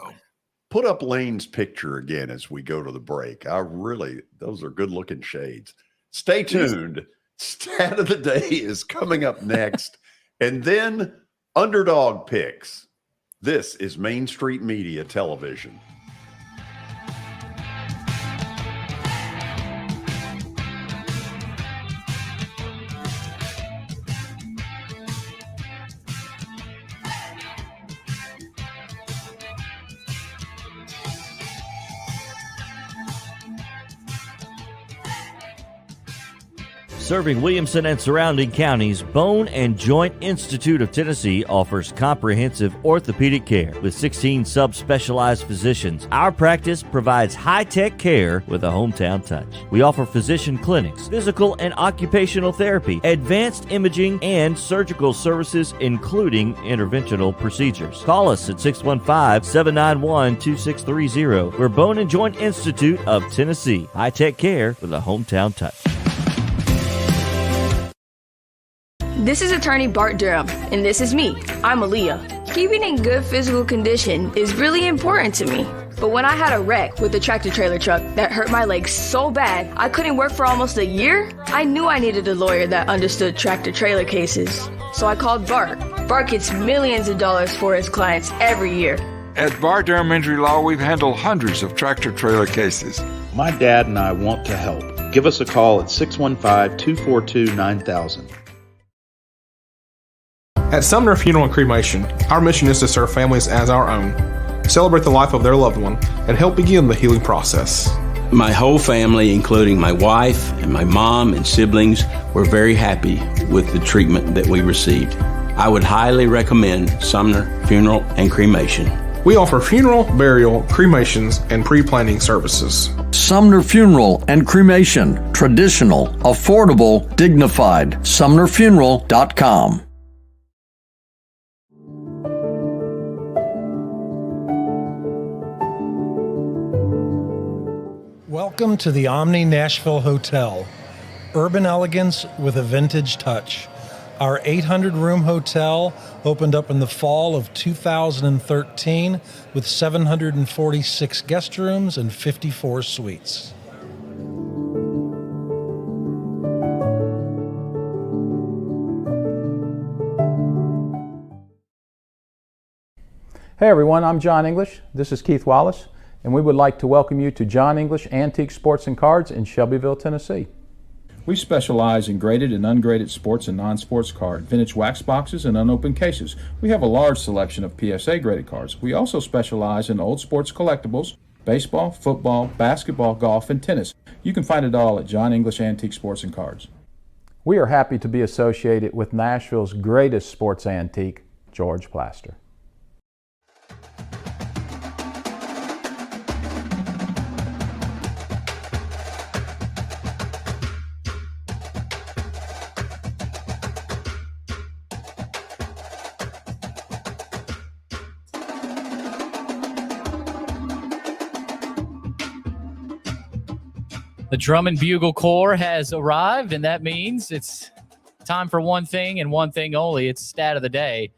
put up Lane's picture again as we go to the break. Those are good looking shades. Stay tuned. Stat of the day is coming up next. And then Underdog picks. This is Main Street Media Television.
Serving Williamson and surrounding counties, Bone and Joint Institute of Tennessee offers comprehensive orthopedic care with 16 subspecialized physicians. Our practice provides high-tech care with a hometown touch. We offer physician clinics, physical and occupational therapy, advanced imaging, and surgical services, including interventional procedures. Call us at 615-791-2630. We're Bone and Joint Institute of Tennessee. High-tech care with a hometown touch.
This is attorney Bart Durham, and this is me. I'm Aaliyah. Keeping in good physical condition is really important to me. But when I had a wreck with a tractor-trailer truck that hurt my legs so bad I couldn't work for almost a year, I knew I needed a lawyer that understood tractor-trailer cases. So I called Bart. Bart gets millions of dollars for his clients every year.
At Bart Durham Injury Law, we've handled hundreds of tractor-trailer cases.
My dad and I want to help. Give us a call at 615-242-9000.
At Sumner Funeral and Cremation, our mission is to serve families as our own, celebrate the life of their loved one, and help begin the healing process.
My whole family, including my wife and my mom and siblings, were very happy with the treatment that we received. I would highly recommend Sumner Funeral and Cremation.
We offer funeral, burial, cremations, and pre-planning services.
Sumner Funeral and Cremation. Traditional, affordable, dignified. SumnerFuneral.com.
Welcome to the Omni Nashville Hotel. Urban elegance with a vintage touch. Our 800-room hotel opened up in the fall of 2013 with 746 guest rooms and 54 suites.
Hey everyone, I'm John English. This is Keith Wallace, and we would like to welcome you to John English Antique Sports and Cards in Shelbyville, Tennessee. We specialize in graded and ungraded sports and non-sports cards, vintage wax boxes, and unopened cases. We have a large selection of PSA graded cards. We also specialize in old sports collectibles, baseball, football, basketball, golf, and tennis. You can find it all at John English Antique Sports and Cards. We are happy to be associated with Nashville's greatest sports antique, George Plaster.
The Drum and Bugle Corps has arrived, and that means it's time for one thing and one thing only. It's Stat of the Day,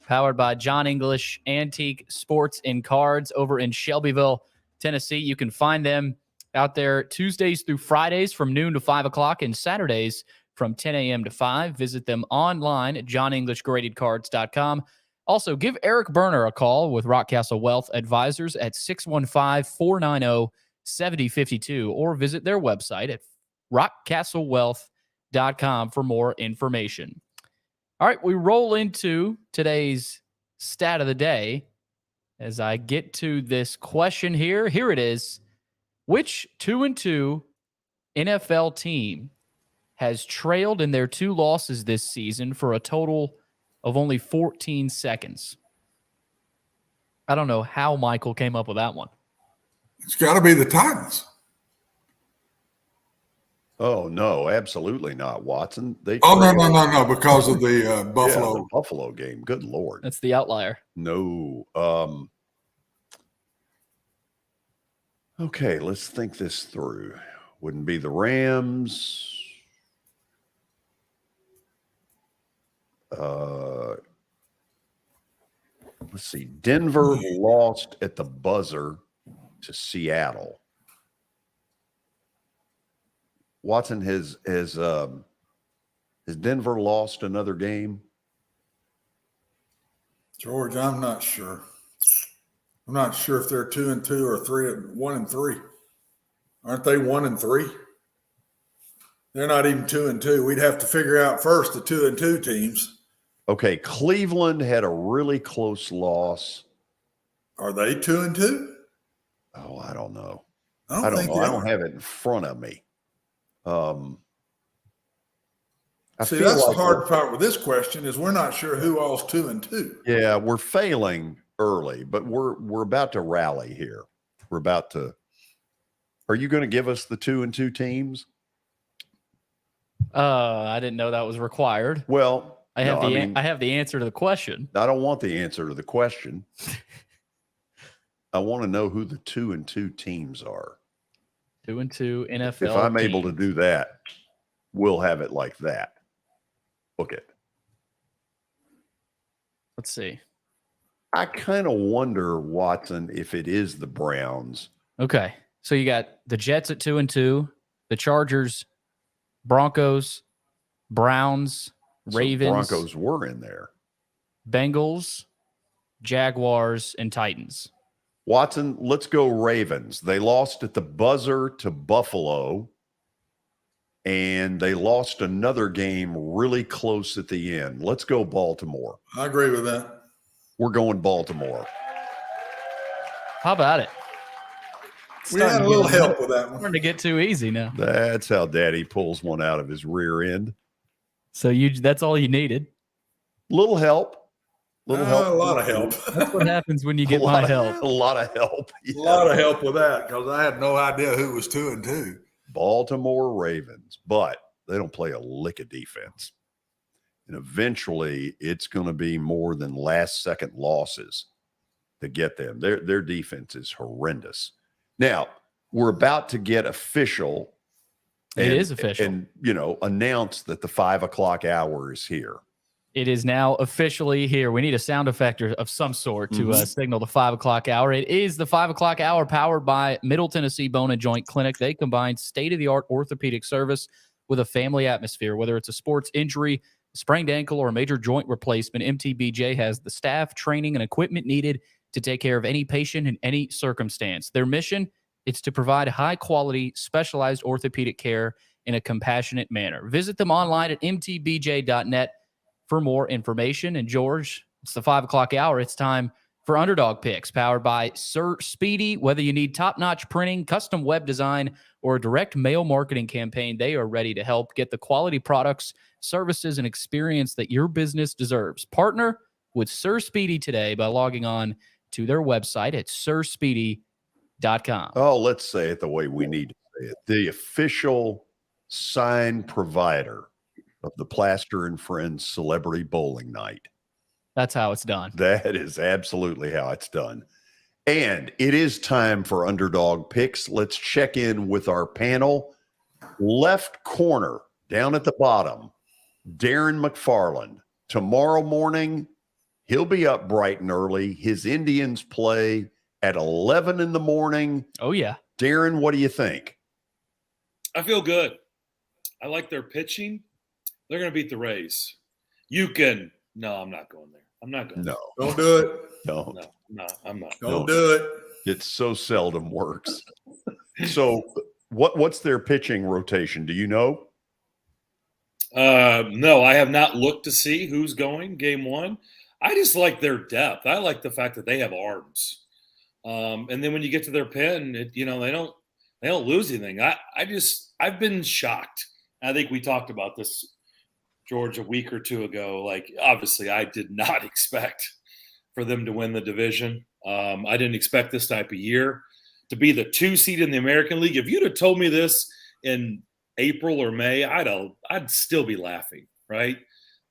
powered by John English Antique Sports and Cards over in Shelbyville, Tennessee. You can find them out there Tuesdays through Fridays from noon to 5 o'clock and Saturdays from 10 a.m. to 5. Visit them online at johnenglishgradedcards.com. Also, give Eric Berner a call with Rockcastle Wealth Advisors at 615-490-7052 or visit their website at rockcastlewealth.com for more information. All right, we roll into today's Stat of the Day as I get to this question here. Here it is. Which 2-2 NFL team has trailed in their 2 losses this season for a total of only 14 seconds? I don't know how Michael came up with that one.
It's got to be the Titans.
Oh, no, absolutely not, Watson.
No, because of the Buffalo.
Yeah, the Buffalo game. Good Lord.
That's the outlier.
No. Okay, let's think this through. Wouldn't be the Rams. Let's see. Denver lost at the buzzer to Seattle. Watson, has Denver lost another game?
George, I'm not sure. I'm not sure if they're 2-2 or 1-3. Aren't they 1-3? They're not even 2-2. We'd have to figure out first the 2-2 teams.
Okay, Cleveland had a really close loss.
Are they 2-2?
Oh, I don't know.
I don't know.
I don't have it in front of me.
See, that's the hard part with this question is we're not sure who all's 2-2.
Yeah, we're failing early, but we're about to rally here. We're about to. Are you going to give us the 2-2 teams?
I didn't know that was required.
Well,
I have the answer to the question.
I don't want the answer to the question. I want to know who the 2-2 teams are.
2-2 NFL.
If I'm
teams.
able to do that, we'll have it like that. Book it.
Let's see.
I kind of wonder, Watson, if it is the Browns.
Okay. So you got the Jets at 2-2, the Chargers, Broncos, Browns, Ravens.
So Broncos were in there.
Bengals, Jaguars, and Titans.
Watson, let's go Ravens. They lost at the buzzer to Buffalo, and they lost another game really close at the end. Let's go Baltimore.
I agree with that.
We're going Baltimore.
How about it?
We had a little help with that one.
Starting to get too easy now.
That's how Daddy pulls one out of his rear end.
So that's all you needed.
Little help.
A lot of help.
That's what happens when you get my help.
A lot of help.
Yeah. A lot of help with that because I had no idea who was 2-2.
Baltimore Ravens, but they don't play a lick of defense. And eventually it's going to be more than last-second losses to get them. Their defense is horrendous. Now, we're about to get official.
It is official.
And, announce that the 5 o'clock hour is here.
It is now officially here. We need a sound effect of some sort to signal the 5 o'clock hour. It is the 5 o'clock hour powered by Middle Tennessee Bone and Joint Clinic. They combine state-of-the-art orthopedic service with a family atmosphere. Whether it's a sports injury, sprained ankle, or a major joint replacement, MTBJ has the staff, training, and equipment needed to take care of any patient in any circumstance. Their mission is to provide high-quality, specialized orthopedic care in a compassionate manner. Visit them online at mtbj.net for more information. And George, it's the 5 o'clock hour. It's time for Underdog Picks, powered by Sir Speedy. Whether you need top-notch printing, custom web design, or a direct mail marketing campaign, they are ready to help get the quality products, services, and experience that your business deserves. Partner with Sir Speedy today by logging on to their website at sirspeedy.com.
Oh, let's say it the way we need to say it. The official sign provider of the Plaster and Friends Celebrity Bowling Night.
That's how it's done.
That is absolutely how it's done. And it is time for Underdog Picks. Let's check in with our panel. Left corner, down at the bottom, Darren McFarland. Tomorrow morning, he'll be up bright and early. His Indians play at 11 in the morning.
Oh, yeah.
Darren, what do you think?
I feel good. I like their pitching. They're going to beat the Rays. No, I'm not going there. I'm not going.
No.
Don't do it.
No,
I'm not.
Don't do it.
It so seldom works. So what's their pitching rotation? Do you know?
No, I have not looked to see who's going game one. I just like their depth. I like the fact that they have arms. And then when you get to their pen, they don't lose anything. I've been shocked. I think we talked about this, George, a week or two ago. Like, obviously, I did not expect for them to win the division. I didn't expect this type of year to be the 2 seed in the American League. If you'd have told me this in April or May, I'd still be laughing, right?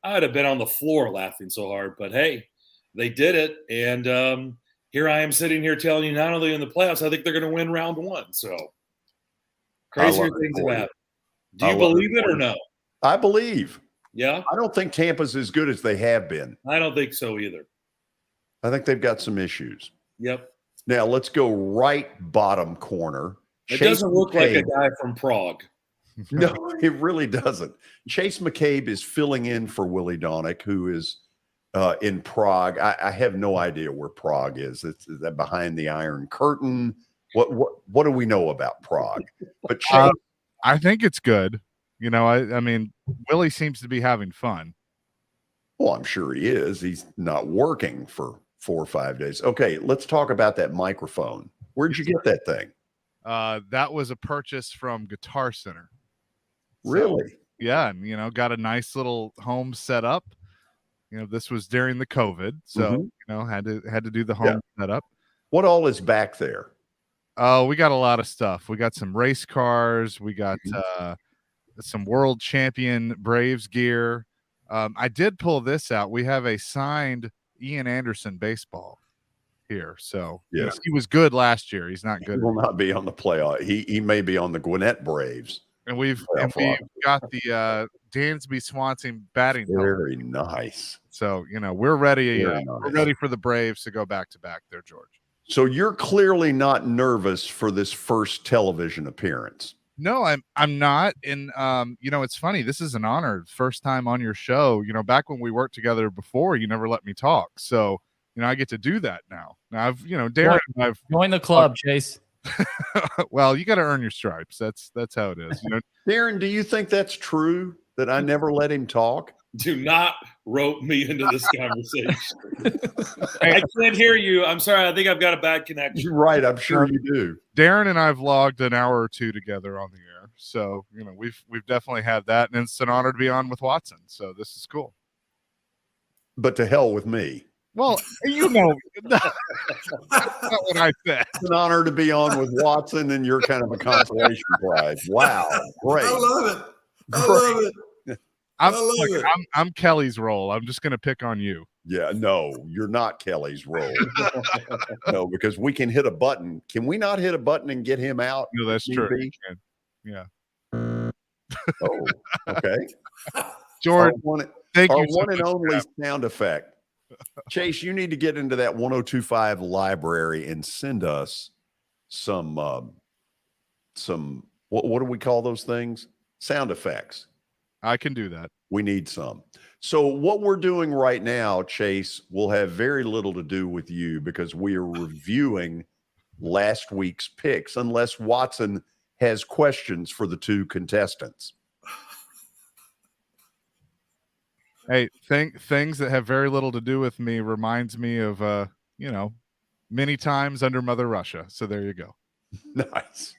I'd have been on the floor laughing so hard. But hey, they did it, and here I am sitting here telling you, not only in the playoffs, I think they're going to win round one. So crazier things have happened. Do you believe it or no?
I believe.
Yeah?
I don't think Tampa's as good as they have been.
I don't think so either.
I think they've got some issues.
Yep.
Now let's go right bottom corner.
It doesn't look like a guy from Prague.
No, it really doesn't. Chase McCabe is filling in for Willie Donick, who is in Prague. I have no idea where Prague is. Is that behind the Iron Curtain? What do we know about Prague? But Chase,
I think it's good. I mean, Willie seems to be having fun.
Well, I'm sure he is. He's not working for 4 or 5 days. Okay, let's talk about that microphone. Where'd you get that thing?
That was a purchase from Guitar Center.
Really?
So, yeah, and got a nice little home set up. This was during the COVID, so had to do the home setup.
What all is back there?
Oh, we got a lot of stuff. We got some race cars. We got some world champion Braves gear. I did pull this out. We have a signed Ian Anderson baseball here. So
yes,
he was good last year. He's not good.
He will not be on the playoff. He may be on the Gwinnett Braves.
And we've got the Dansby Swanson batting.
Very nice.
So we're ready. We're ready for the Braves to go back to back there, George.
So you're clearly not nervous for this first television appearance.
No, I'm not. And it's funny. This is an honor. First time on your show. Back when we worked together before, you never let me talk. So I get to do that now. Now Darren, I've
join the club, Chase.
Well, you got to earn your stripes. That's how it is.
Darren, do you think that's true that I never let him talk?
Do not rope me into this conversation. I can't hear you. I'm sorry. I think I've got a bad connection.
You're right. I'm sure you do.
Darren and I've logged an hour or two together on the air. So, we've definitely had that. And it's an honor to be on with Watson. So this is cool.
But to hell with me.
Well, that's not what I said.
It's an honor to be on with Watson, and you're kind of a consolation prize. Wow. Great.
I love it. I love it.
I'm Kelly's role. I'm just going to pick on you.
Yeah, no, you're not Kelly's role. No, because we can hit a button. Can we not hit a button and get him out?
No, that's true. Yeah.
Oh, okay.
George,
thank you. Our one and only sound effect. Chase, you need to get into that 1025 library and send us some what do we call those things? Sound effects.
I can do that.
We need some. So what we're doing right now, Chase, will have very little to do with you because we are reviewing last week's picks, unless Watson has questions for the two contestants.
Hey, things that have very little to do with me reminds me of, many times under Mother Russia. So there you go.
Nice.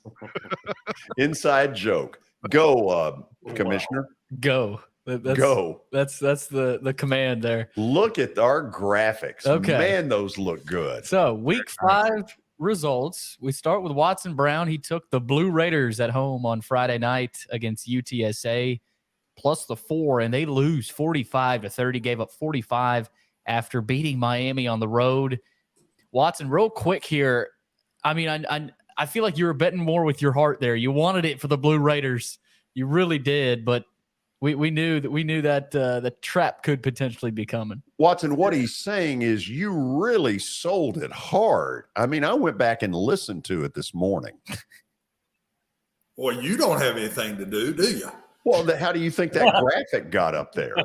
Inside joke. Go, Commissioner.
Go.
Go.
That's the command there.
Look at our graphics.
Okay.
Man, those look good.
So week 5 results. We start with Watson Brown. He took the Blue Raiders at home on Friday night against UTSA plus the 4, and they lose 45-30, gave up 45 after beating Miami on the road. Watson, real quick here. I mean, I feel like you were betting more with your heart there. You wanted it for the Blue Raiders. You really did, but we knew that the trap could potentially be coming.
Watson, what he's saying is you really sold it hard. I mean, I went back and listened to it this morning.
Well, you don't have anything to do you?
Well, how do you think that graphic got up there?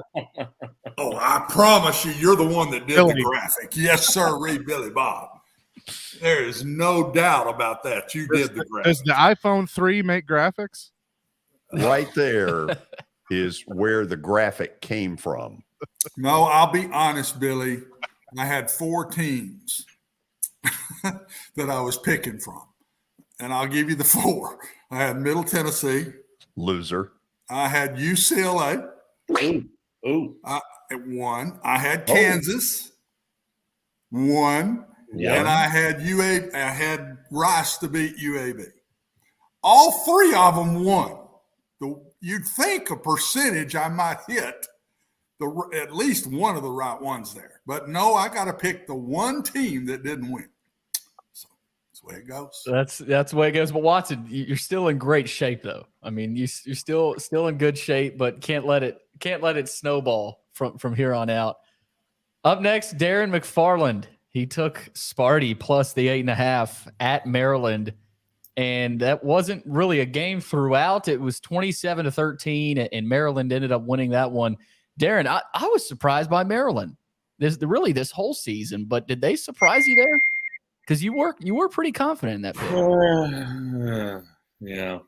Oh, I promise you're the one that did the graphic. Yes, sir, Billy Bob. There is no doubt about that. You did the graphic.
Does the iPhone 3 make graphics?
Right there is where the graphic came from.
No, I'll be honest, Billy. I had 4 teams that I was picking from. And I'll give you the 4. I had Middle Tennessee.
Loser.
I had UCLA.
Ooh.
At 1. I had Kansas. 1.
Yeah.
And I had I had Rice to beat UAB. All 3 of them won. You'd think a percentage I might hit at least one of the right ones there. But no, I got to pick the one team that didn't win. So that's the way it goes.
That's the way it goes. But Watson, you're still in great shape, though. I mean, you're still in good shape, but can't let it snowball from here on out. Up next, Darren McFarland. He took Sparty plus the 8.5 at Maryland. And that wasn't really a game throughout. It was 27-13, and Maryland ended up winning that one. Darren, I was surprised by Maryland this whole season, but did they surprise you there? Because you were pretty confident in that pick.
Yeah.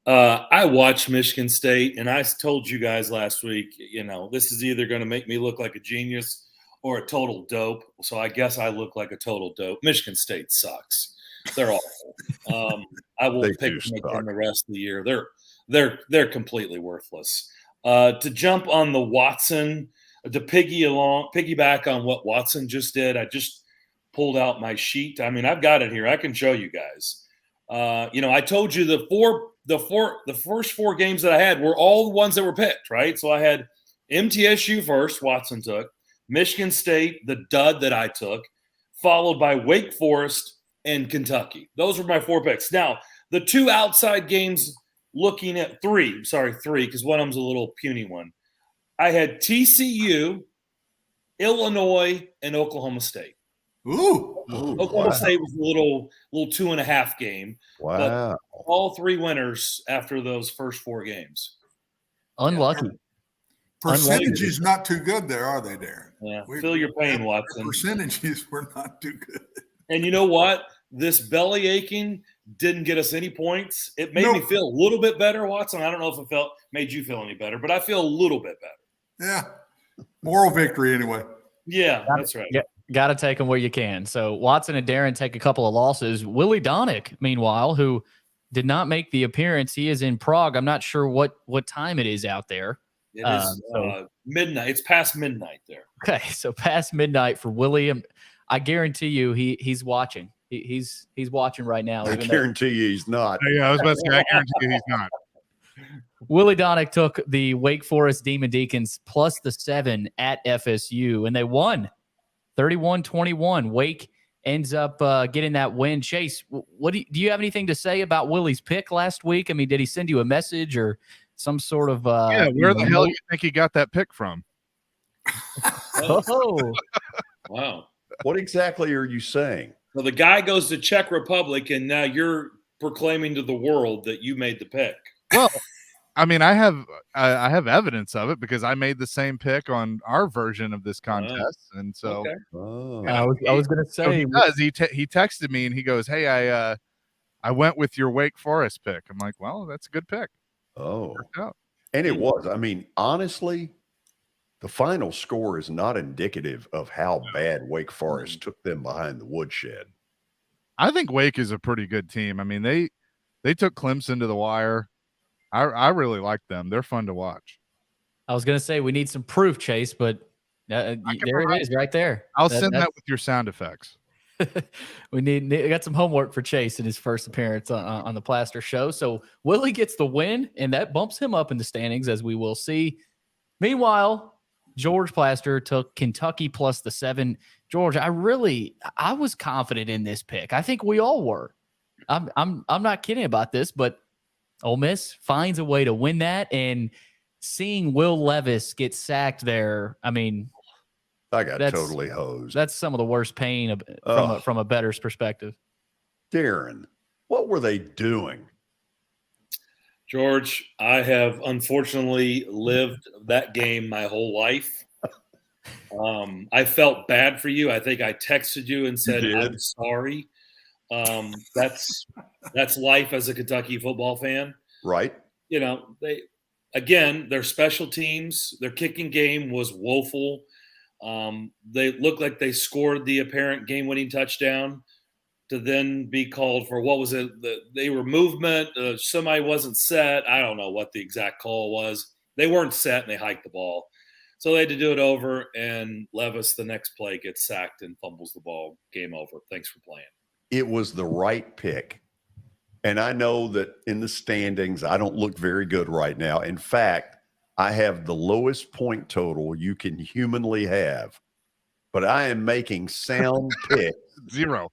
I watched Michigan State, and I told you guys last week, this is either going to make me look like a genius or a total dope. So I guess I look like a total dope. Michigan State sucks. They're awful. I will pick them the rest of the year. They're completely worthless. To jump on the Watson, to piggyback on what Watson just did, I just pulled out my sheet. I mean, I've got it here. I can show you guys. I told you the first 4 games that I had were all the ones that were picked, right? So I had MTSU first, Watson took, Michigan State, the dud that I took, followed by Wake Forest and Kentucky. Those were my 4 picks. Now, the 2 outside games looking at 3, because one of them's a little puny one. I had TCU, Illinois, and Oklahoma State.
Ooh.
Oklahoma State was a little 2.5 game.
Wow.
But all 3 winners after those first 4 games.
Unlucky.
Percentages not too good there, are they, Darren?
Yeah. Feel your pain, Watson.
Percentages were not too good.
And you know what? This belly aching didn't get us any points. It made me feel a little bit better, Watson. I don't know if it made you feel any better, but I feel a little bit better.
Yeah. Moral victory anyway.
Yeah, that's right.
Yeah, got to take them where you can. So Watson and Darren take a couple of losses. Willie Donick, meanwhile, who did not make the appearance. He is in Prague. I'm not sure what time it is out there.
It is midnight. It's past midnight there.
Okay, so past midnight for William. I guarantee you he's watching. He's watching right now.
I guarantee you he's not.
Yeah, I was about to say, I guarantee you he's not.
Willie Donick took the Wake Forest Demon Deacons plus the 7 at FSU, and they won 31-21. Wake ends up getting that win. Chase, what do you have anything to say about Willie's pick last week? I mean, did he send you a message or some sort of
where the hell do you think he got that pick from?
Oh.
Wow.
What exactly are you saying?
Well, the guy goes to Czech Republic, and now you're proclaiming to the world that you made the pick.
Well,
I mean, I have evidence of it because I made the same pick on our version of this contest, and so
Okay.
Oh.
I was gonna
so
say
he does. He texted me and he goes, "Hey, I went with your Wake Forest pick." I'm like, "Well, that's a good pick."
Oh.
Worked out.
And it was. I mean, honestly, the final score is not indicative of how bad Wake Forest took them behind the woodshed.
I think Wake is a pretty good team. I mean, they took Clemson to the wire. I really like them. They're fun to watch.
I was gonna say we need some proof, Chase, but there it is, right there.
I'll send that with your sound effects.
We got some homework for Chase in his first appearance on the Plaster Show. So Willie gets the win, and that bumps him up in the standings, as we will see. Meanwhile, George Plaster took Kentucky plus the 7. George, I was confident in this pick. I think we all were. I'm not kidding about this, but Ole Miss finds a way to win that, and seeing Will Levis get sacked there, I mean,
I got totally hosed.
That's some of the worst pain from a bettor's perspective.
Darren, what were they doing?
George, I have unfortunately lived that game my whole life. I felt bad for you. I think I texted you and said, I'm sorry. That's life as a Kentucky football fan.
Right.
You know, their special teams, their kicking game was woeful. They looked like they scored the apparent game-winning touchdown to then be called for, what was it? They were movement. Somebody wasn't set. I don't know what the exact call was. They weren't set, and they hiked the ball. So they had to do it over, and Levis, the next play, gets sacked and fumbles the ball. Game over. Thanks for playing.
It was the right pick. And I know that in the standings, I don't look very good right now. In fact, I have the lowest point total you can humanly have, but I am making sound picks.
0.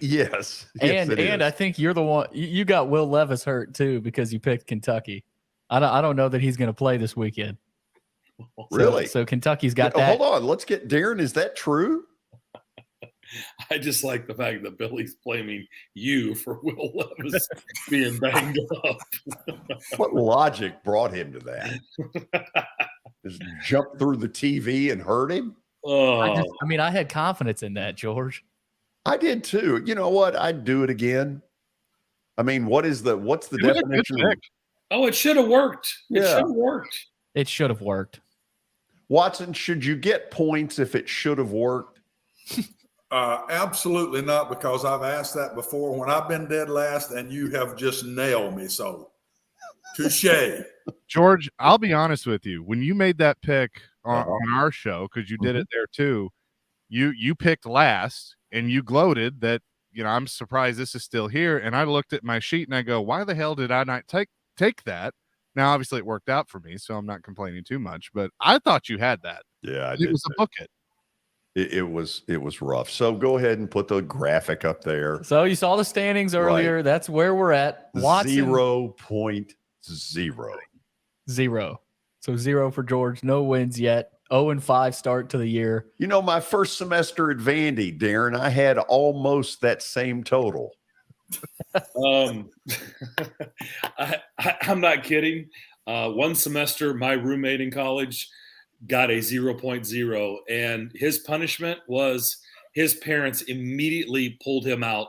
Yes.
And I think you're the one, you got Will Levis hurt too, because you picked Kentucky. I don't know that he's going to play this weekend.
Really?
So Kentucky's got that.
Hold on. Let's get Darren. Is that true?
I just like the fact that Billy's blaming you for Will Levis being banged up.
What logic brought him to that? Just jump through the TV and hurt him?
I had confidence in that, George.
I did too. You know what? I'd do it again. I mean, what's the definition of?
Oh, it should have worked. It should have worked.
It should have worked.
Watson, should you get points if it should have worked?
Absolutely not, because I've asked that before when I've been dead last, and you have just nailed me. So, touche.
George, I'll be honest with you. When you made that pick on our show, because you did it there too, you picked last, and you gloated that, I'm surprised this is still here. And I looked at my sheet and I go, why the hell did I not take that? Now, obviously, it worked out for me, so I'm not complaining too much. But I thought you had that.
Yeah,
it was a bucket.
It was rough. So go ahead and put the graphic up there.
So you saw the standings earlier. Right. That's where we're at. Watson
0.0.
0. So 0 for George. No wins yet. 0-5 start to the year.
My first semester at Vandy, Darren, I had almost that same total.
I'm not kidding. One semester, my roommate in college got a 0.0, and his punishment was his parents immediately pulled him out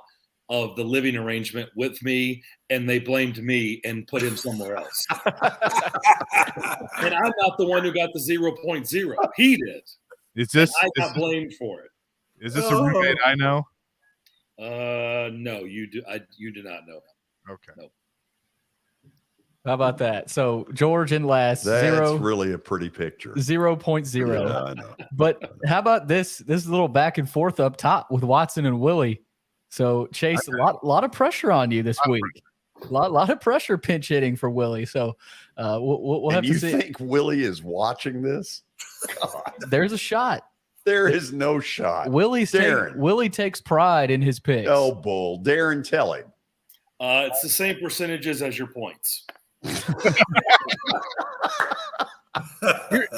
of the living arrangement with me, and they blamed me and put him somewhere else. And I'm not the one who got the 0.0. He did. I got blamed for it.
Is this a roommate I know?
No, you do. You do not know him.
Okay.
No.
How about that? So George in last.
That's
0.
Really a pretty picture.
0.0.
Yeah, I know.
But how about this little back and forth up top with Watson and Willie? So Chase, a lot of pressure on you this week. A lot of pressure pinch hitting for Willie. So we'll have to see.
You think Willie is watching this?
God. There's a shot.
There is no shot.
Willie takes pride in his picks.
Oh, bull. Darren, tell him.
It's the same percentages as your points.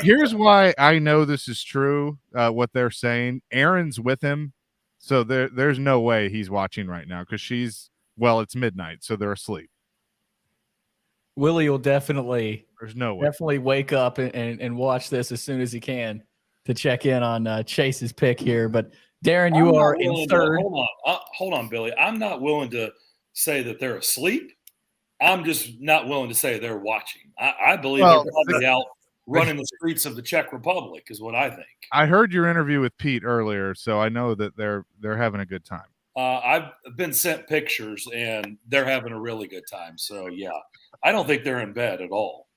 Here's why I know this is true, what they're saying. Aaron's with him, so there's no way he's watching right now because it's midnight, so they're asleep.
Willie will definitely
There's no way.
definitely wake up and watch this as soon as he can to check in on Chase's pick here. But Darren, you are in third.
Hold on, Billy. I'm not willing to say that they're asleep. I'm just not willing to say they're watching. I believe they're probably out running the streets of the Czech Republic is what I think.
I heard your interview with Pete earlier, so I know that they're having a good time.
I've been sent pictures, and they're having a really good time. So, yeah, I don't think they're in bed at all.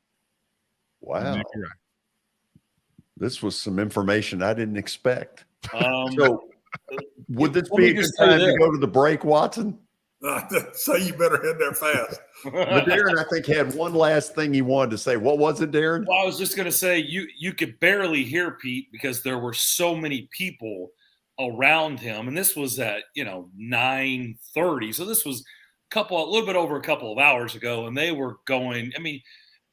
Wow. This was some information I didn't expect. So, would this be a good time to go to the break, Watson?
So you better head there fast.
But Darren, I think, had one last thing he wanted to say. What was it, Darren?
Well, I was just going to say you could barely hear Pete because there were so many people around him, and this was at 9:30. So this was a little bit over a couple of hours ago, and they were going. I mean,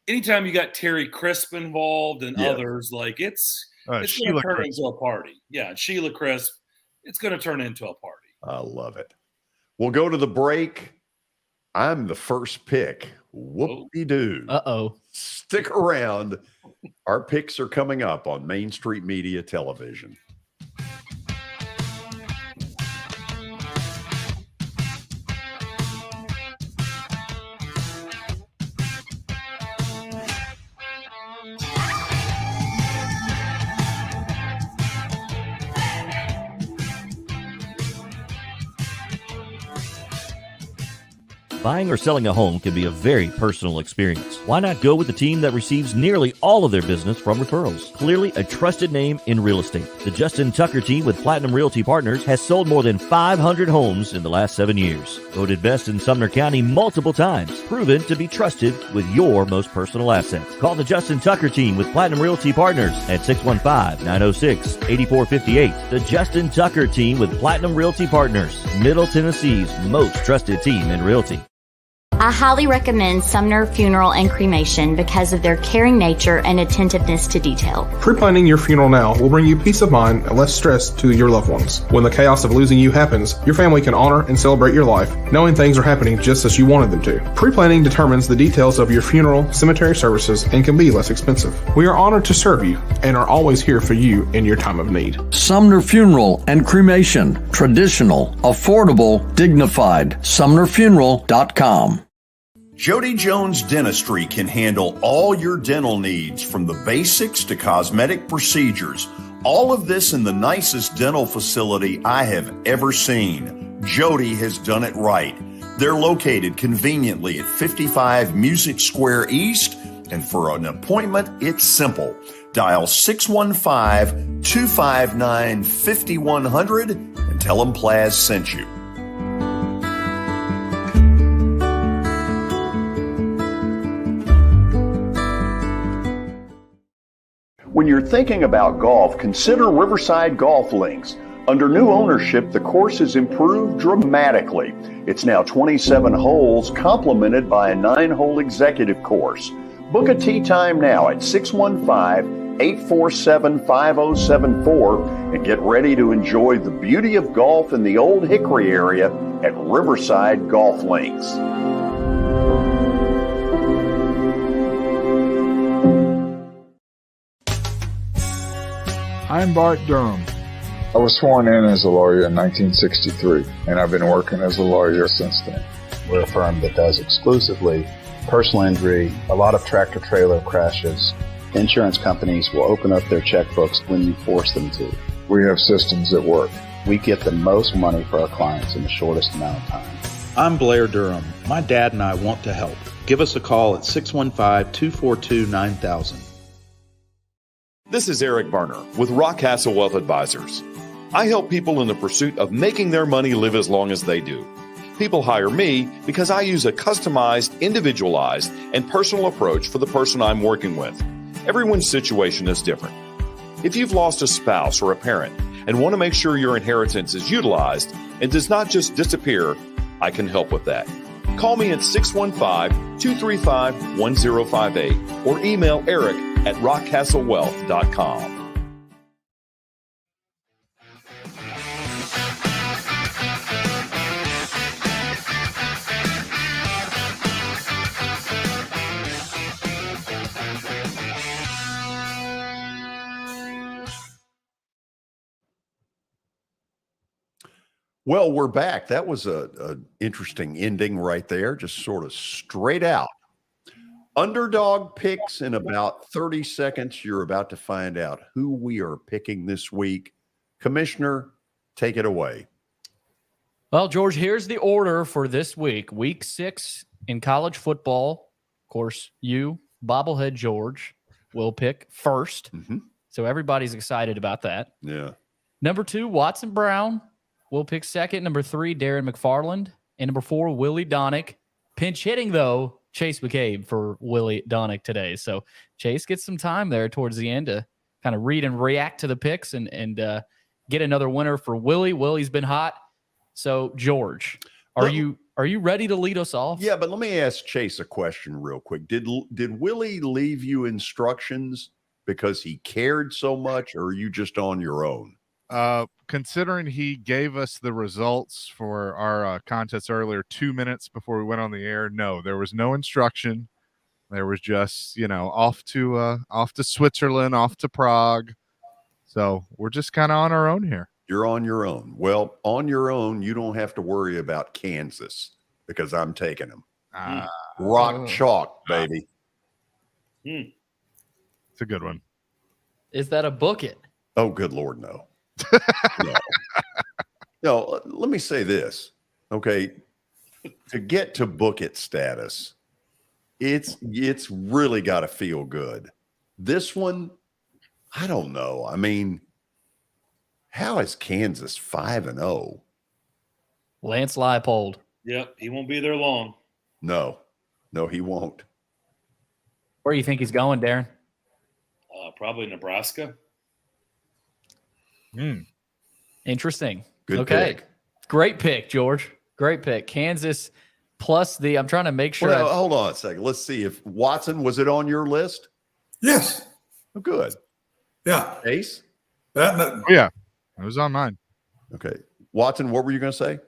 anytime you got Terry Crisp involved and others, like it's going to turn into a party. Yeah, Sheila Crisp, it's going to turn into a party.
I love it. We'll go to the break. I'm the first pick. Whoop-de-doo.
Uh-oh.
Stick around. Our picks are coming up on Main Street Media Television.
Buying or selling a home can be a very personal experience. Why not go with the team that receives nearly all of their business from referrals? Clearly a trusted name in real estate. The Justin Tucker team with Platinum Realty Partners has sold more than 500 homes in the last 7 years. Voted best in Sumner County multiple times. Proven to be trusted with your most personal assets. Call the Justin Tucker team with Platinum Realty Partners at 615-906-8458. The Justin Tucker team with Platinum Realty Partners, Middle Tennessee's most trusted team in realty.
I highly recommend Sumner Funeral and Cremation because of their caring nature and attentiveness to detail.
Pre-planning your funeral now will bring you peace of mind and less stress to your loved ones. When the chaos of losing you happens, your family can honor and celebrate your life, knowing things are happening just as you wanted them to. Pre-planning determines the details of your funeral, cemetery services, and can be less expensive. We are honored to serve you and are always here for you in your time of need.
Sumner Funeral and Cremation. Traditional, affordable, dignified. SumnerFuneral.com.
Jody Jones Dentistry can handle all your dental needs, from the basics to cosmetic procedures. All of this in the nicest dental facility I have ever seen. Jody has done it right. They're located conveniently at 55 Music Square East, and for an appointment, it's simple. Dial 615-259-5100 and tell them Plaz sent you. When you're thinking about golf, consider Riverside Golf Links. Under new ownership, the course has improved dramatically. It's now 27 holes, complemented by a 9-hole executive course. Book a tee time now at 615-847-5074 and get ready to enjoy the beauty of golf in the Old Hickory area at Riverside Golf Links.
I'm Bart Durham.
I was sworn in as a lawyer in 1963, and I've been working as a lawyer since then.
We're a firm that does exclusively personal injury, a lot of tractor-trailer crashes. Insurance companies will open up their checkbooks when you force them to.
We have systems that work.
We get the most money for our clients in the shortest amount of time.
I'm Blair Durham. My dad and I want to help. Give us a call at 615-242-9000.
This is Eric Berner with Rockcastle Wealth Advisors. I help people in the pursuit of making their money live as long as they do. People hire me because I use a customized, individualized, and personal approach for the person I'm working with. Everyone's situation is different. If you've lost a spouse or a parent and want to make sure your inheritance is utilized and does not just disappear, I can help with that. Call me at 615-235-1058 or email Eric at rockcastlewealth.com.
Well, we're back. That was a interesting ending right there, just sort of straight out. Underdog picks in about 30 seconds. You're about to find out who we are picking this week. Commissioner, take it away.
Well, George, here's the order for this week. Week 6 in college football. Of course, you, Bobblehead George, will pick first. So everybody's excited about that.
Yeah.
Number 2, Watson Brown will pick second. Number 3, Darren McFarland. And number 4, Willie Donick. Pinch hitting, though, Chase McCabe for Willie Donick today. So Chase gets some time there towards the end to kind of read and react to the picks and get another winner for Willie. Willie's been hot. So, George, are you ready to lead us off?
Yeah, but let me ask Chase a question real quick. Did Willie leave you instructions because he cared so much, or are you just on your own?
Considering he gave us the results for our contest earlier 2 minutes before we went on the air, no, there was no instruction. There was just, off to Switzerland, off to Prague. So we're just kind of on our own here.
You're on your own. Well, on your own, you don't have to worry about Kansas because I'm taking them. Rock chalk, baby.
It's a good one.
Is that a book it?
Oh, good Lord, no. No, let me say this. Okay. To get to book it status, it's really got to feel good. This one, I don't know. I mean, how is Kansas 5-0?
Lance Leipold.
Yep, he won't be there long.
No, he won't.
Where do you think he's going, Darren?
Probably Nebraska.
Interesting.
Good pick.
Great pick, George. Great pick. Kansas plus I'm trying to make sure.
Well, hold on a second. Let's see if Watson, was it on your list?
Yes.
Oh, good.
Yeah.
Ace?
Yeah, it was on mine.
Okay. Watson, what were you going to say?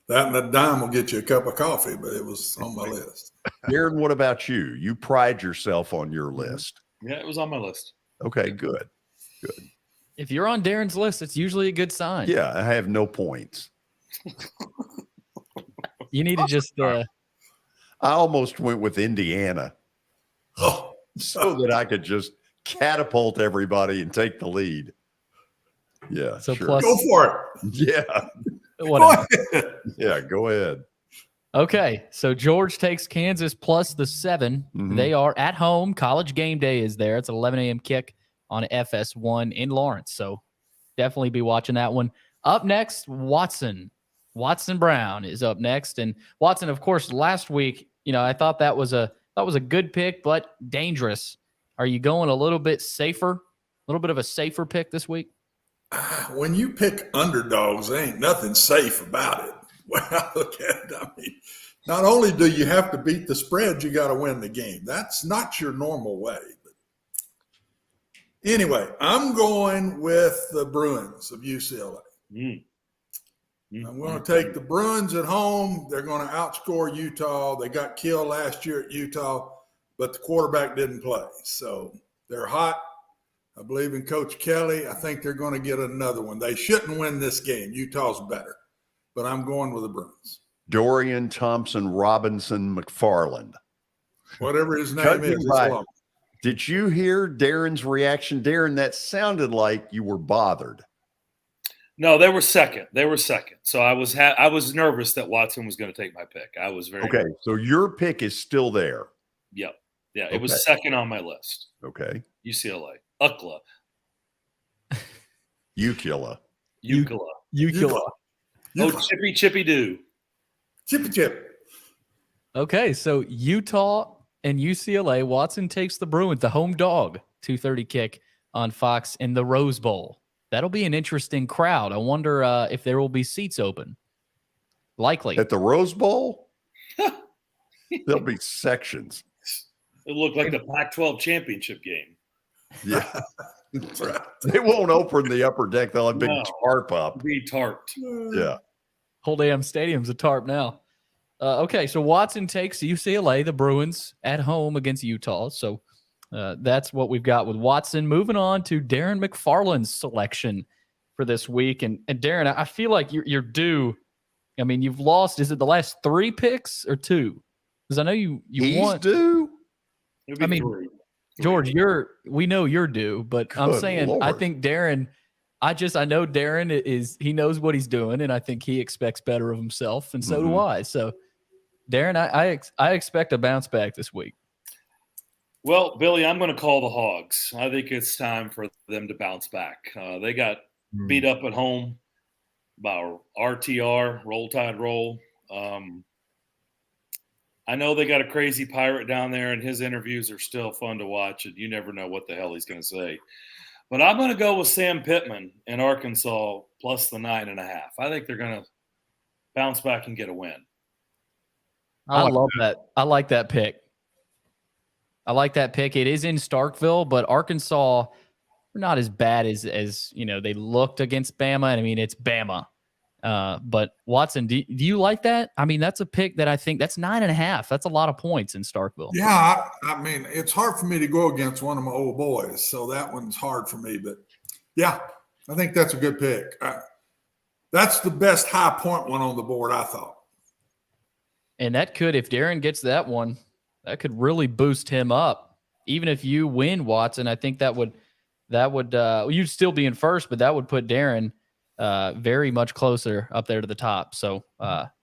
That and a dime will get you a cup of coffee, but it was on my list.
Darren, what about you? You pride yourself on your list.
Yeah, it was on my list.
Okay, good.
If you're on Darren's list, it's usually a good sign.
Yeah, I have no points.
You need to just
I almost went with Indiana so that I could just catapult everybody and take the lead. Yeah,
so
sure.
plus,
Go for it.
Yeah.
Whatever.
Yeah, go ahead.
Okay, so George takes Kansas plus the 7. They are at home. College game day is there. It's an 11 a.m. kick on FS1 in Lawrence. So definitely be watching that one. Up next, Watson. Watson Brown is up next. And Watson, of course, last week, I thought that was a good pick, but dangerous. Are you going a little bit safer? A little bit of a safer pick this week?
When you pick underdogs, there ain't nothing safe about it. When I look at it, I mean, not only do you have to beat the spread, you got to win the game. That's not your normal way. But anyway, I'm going with the Bruins of UCLA. I'm going to take the Bruins at home. They're going to outscore Utah. They got killed last year at Utah, but the quarterback didn't play. So they're hot. I believe in Coach Kelly. I think they're going to get another one. They shouldn't win this game. Utah's better. But I'm going with the Bruins.
Dorian Thompson Robinson McFarland.
Whatever his name is.
Did you hear Darren's reaction? Darren, that sounded like you were bothered.
No, they were second. So I was nervous that Watson was going to take my pick. I was very
okay.
nervous.
So your pick is still there.
Yep. Yeah, it was second on my list.
Okay.
UCLA. UCLA.
UCLA.
Oh, Chippy do.
Chippy chip.
Okay, so Utah and UCLA. Watson takes the Bruins, the home dog, 2:30 kick on Fox in the Rose Bowl. That'll be an interesting crowd. I wonder if there will be seats open. Likely.
At the Rose Bowl? There'll be sections.
It looked like the Pac-12 championship game.
Yeah. They won't open the upper deck. They'll have big tarp up.
Be tarped.
Yeah.
Whole damn stadium's a tarp now. Okay, so Watson takes UCLA, the Bruins, at home against Utah. So that's what we've got with Watson. Moving on to Darren McFarland's selection. for this week. And Darren, I feel like you're due. I mean, you've lost. Is it the last 3 picks or 2? Because I know you want
due.
I mean,
3.
George, we know you're due, but I'm saying
Lord.
I think Darren. I know Darren he knows what he's doing, and I think he expects better of himself, and so do I. So, Darren, I expect a bounce back this week.
Well, Billy, I'm going to call the Hogs. I think it's time for them to bounce back. They got beat up at home by RTR, Roll Tide Roll. I know they got a crazy pirate down there, and his interviews are still fun to watch, and you never know what the hell he's going to say. But I'm going to go with Sam Pittman in Arkansas plus the 9.5. I think they're going to bounce back and get a win.
I love that. I like that pick. It is in Starkville, but Arkansas – not as bad as they looked against Bama. And I mean, it's Bama. But Watson, do you like that? I mean, that's a pick that I think that's 9.5. That's a lot of points in Starkville.
Yeah, I mean, it's hard for me to go against one of my old boys, so that one's hard for me. But yeah, I think that's a good pick. That's the best high point one on the board, I thought. And
that could, if Darren gets that one, that could really boost him up. Even if you win, Watson, I think that would you'd still be in first, but that would put Darren very much closer up there to the top. So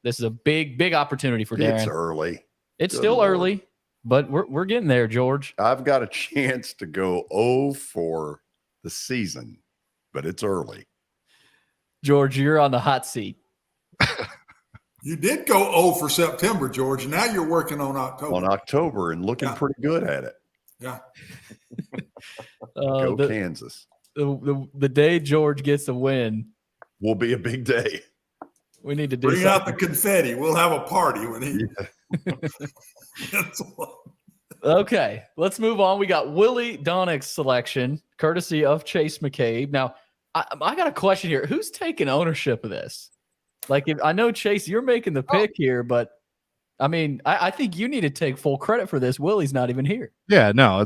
this is a big opportunity for Darren.
It's early.
It's still early, but we're getting there, George.
I've got a chance to go 0 for the season, but it's early.
George, you're on the hot seat.
You did go 0 for September, George. Now you're working on October.
On October and looking pretty good at it.
Yeah.
Go Kansas.
The day George gets a win
will be a big day.
We need to do
bring out the confetti. We'll have a party when he. Yeah.
Okay, let's move on. We got Willie Donnick's selection, courtesy of Chase McCabe. Now, I got a question here. Who's taking ownership of this? Like, if I know Chase, you're making the pick here, but I mean, I think you need to take full credit for this. Willie's not even here.
Yeah, no,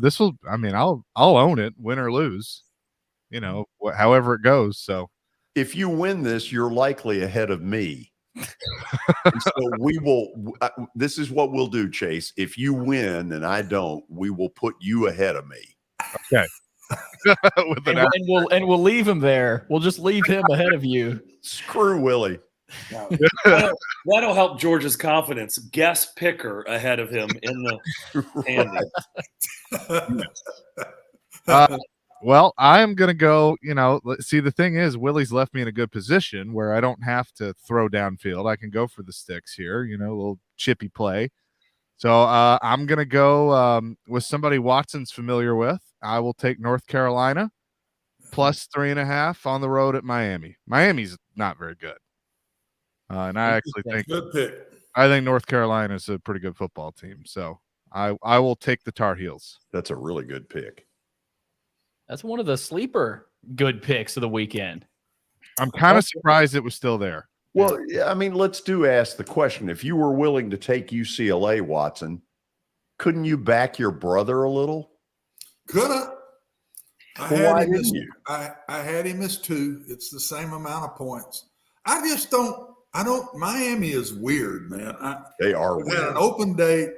I'll own it, win or lose, however it goes. So
if you win this, you're likely ahead of me. So this is what we'll do, Chase. If you win and I don't, we will put you ahead of me.
Okay.
and we'll leave him there. We'll just leave him ahead of you.
Screw Willie.
That'll help George's confidence. Guest picker ahead of him in the
standing. Well, I'm going to go, see, the thing is, Willie's left me in a good position where I don't have to throw downfield. I can go for the sticks here, a little chippy play. So I'm going to go with somebody Watson's familiar with. I will take North Carolina plus 3.5 on the road at Miami. Miami's not very good. And I actually think
good pick.
I think North Carolina is a pretty good football team. So I will take the Tar Heels.
That's a really good pick.
That's one of the sleeper good picks of the weekend.
I'm kind of surprised it was still there.
Well, I mean, let's ask the question. If you were willing to take UCLA, Watson, couldn't you back your brother a little?
Could have.
Why didn't you?
I had him as 2. It's the same amount of points. I just don't. Miami is weird, man.
They are weird.
At an open date,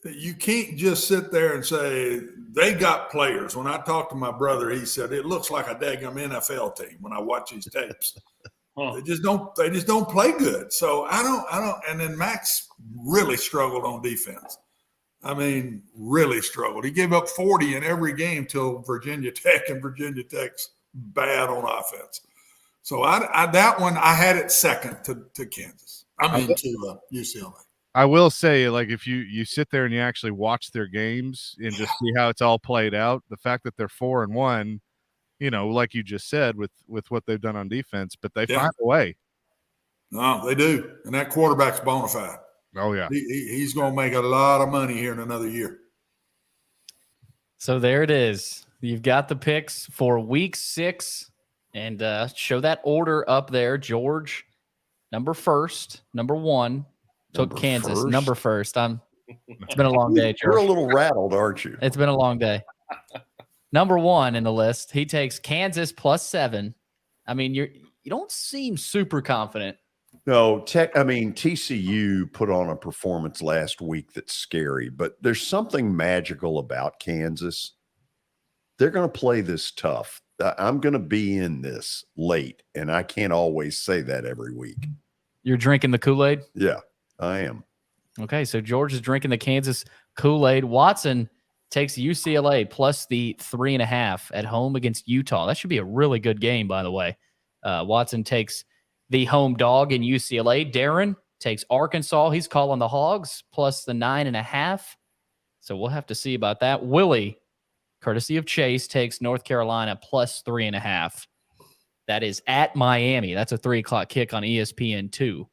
you can't just sit there and say they got players. When I talked to my brother, he said it looks like a daggum NFL team when I watch these tapes. They just don't play good. So I don't. And then Max really struggled on defense. I mean, really struggled. He gave up 40 in every game till Virginia Tech, and Virginia Tech's bad on offense. So that one I had it second to Kansas. To UCLA.
I will say, like, if you sit there and you actually watch their games and just see how it's all played out, the fact that they're 4-1, like you just said, with what they've done on defense, but they find a way.
No, they do, and that quarterback's bona fide.
Oh yeah,
he's going to make a lot of money here in another year.
So there it is. You've got the picks for Week 6. And show that order up there. George, number 1. Took Kansas, number 1. It's been a long day, George.
You're a little rattled, aren't you?
It's been a long day. Number 1 in the list. He takes Kansas plus 7. I mean, you don't seem super confident.
No, TCU put on a performance last week that's scary, but there's something magical about Kansas. They're going to play this tough. I'm going to be in this late, and I can't always say that every week.
You're drinking the Kool-Aid?
Yeah, I am.
Okay, so George is drinking the Kansas Kool-Aid. Watson takes UCLA plus the 3.5 at home against Utah. That should be a really good game, by the way. Watson takes the home dog in UCLA. Darren takes Arkansas. He's calling the Hogs plus the 9.5. So we'll have to see about that. Willie, courtesy of Chase, takes North Carolina plus 3.5. That is at Miami. That's a 3:00 kick on ESPN2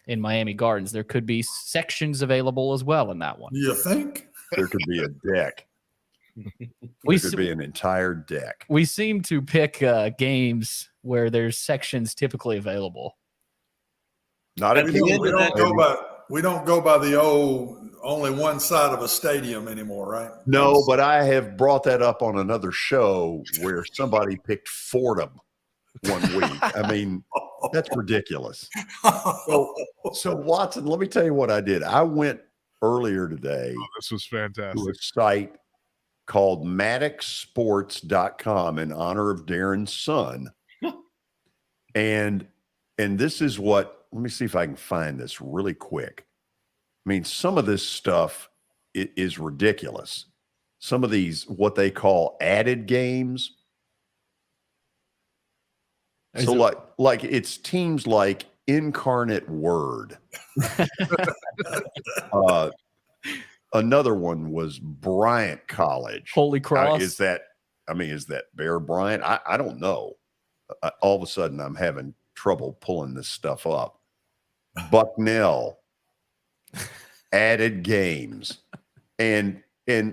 in Miami Gardens. There could be sections available as well in that one.
You think?
There could be a deck. There could be an entire deck.
We seem to pick games where there's sections typically available.
Not at the end.
We don't go by the old only one side of a stadium anymore, right?
No, but I have brought that up on another show where somebody picked Fordham one week. I mean, that's ridiculous. So Watson, let me tell you what I did. I went earlier today.
Oh, this was fantastic.
To a site called MaddoxSports.com in honor of Darren's son. And this is what, let me see if I can find this really quick. I mean, some of this stuff is ridiculous. Some of these, what they call added games. So like it's teams like Incarnate Word. Another one was Bryant College.
Holy Cross.
Is that Bear Bryant? I don't know. All of a sudden, I'm having trouble pulling this stuff up. Bucknell, added games. And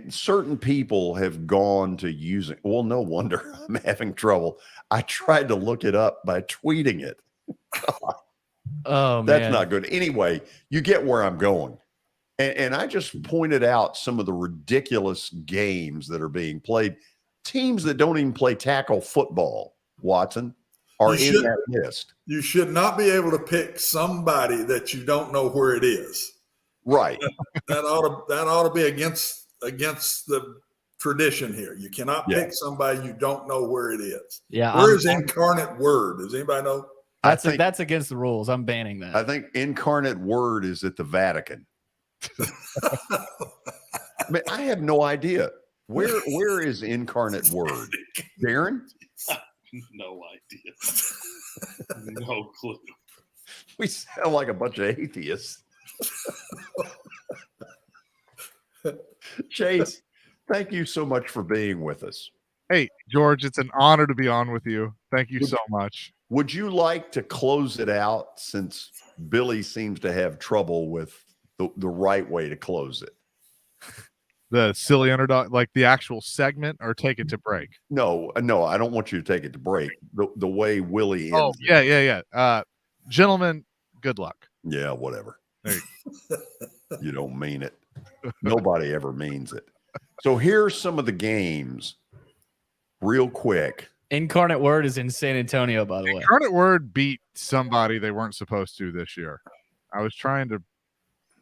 certain people have gone to using, well, no wonder I'm having trouble. I tried to look it up by tweeting it.
Oh, man.
That's not good. Anyway, you get where I'm going. And I just pointed out some of the ridiculous games that are being played. Teams that don't even play tackle football, Watson, are in that list.
You should not be able to pick somebody that you don't know where it is.
Right.
That ought to be against the tradition here. You cannot pick somebody you don't know where it is.
Yeah.
Where is Incarnate Word? Does anybody know?
That's against the rules. I'm banning that.
I think Incarnate Word is at the Vatican. I mean, I have no idea. Where is Incarnate Word? Darren?
No idea. No clue.
We sound like a bunch of atheists. Chase, thank you so much for being with us.
Hey, George, it's an honor to be on with you. Thank you so much.
Would you like to close it out, since Billy seems to have trouble with the right way to close it?
The silly underdog, like the actual segment, or take it to break?
No, I don't want you to take it to break. The way Willie ends.
Oh, yeah. Gentlemen, good luck.
Yeah, whatever. You don't mean it. Nobody ever means it. So here's some of the games real quick.
Incarnate Word is in San Antonio, by the way.
Incarnate Word beat somebody they weren't supposed to this year. I was trying to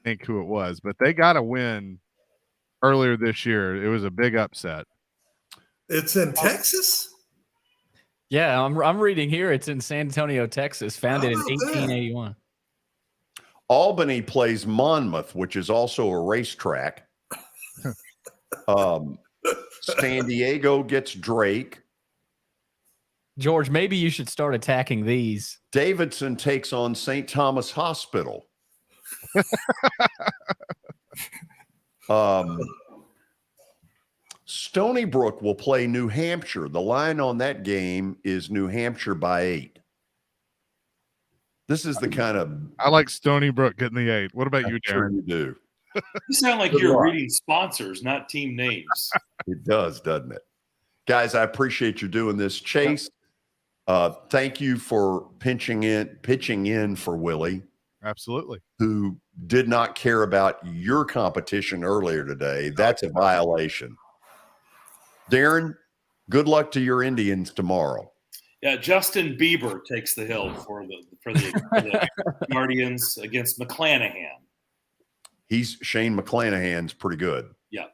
think who it was, but they got a win earlier this year. It was a big upset.
It's in Texas?
Yeah, I'm reading here. It's in San Antonio, Texas, founded in 1881.
Albany plays Monmouth, which is also a racetrack. San Diego gets Drake.
George, maybe you should start attacking these.
Davidson takes on St. Thomas Hospital. Stony Brook will play New Hampshire. The line on that game is New Hampshire by 8. This is the kind of...
I like Stony Brook getting the 8. What about you, Darren?
Sure you do.
You sound like you're reading sponsors, not team names.
It does, doesn't it? Guys, I appreciate you doing this. Chase, thank you for pitching in for Willie.
Absolutely.
Who did not care about your competition earlier today. That's a violation. Darren, good luck to your Indians tomorrow.
Yeah, Justin Bieber takes the hill for the Guardians against McClanahan.
Shane McClanahan's pretty good.
Yeah.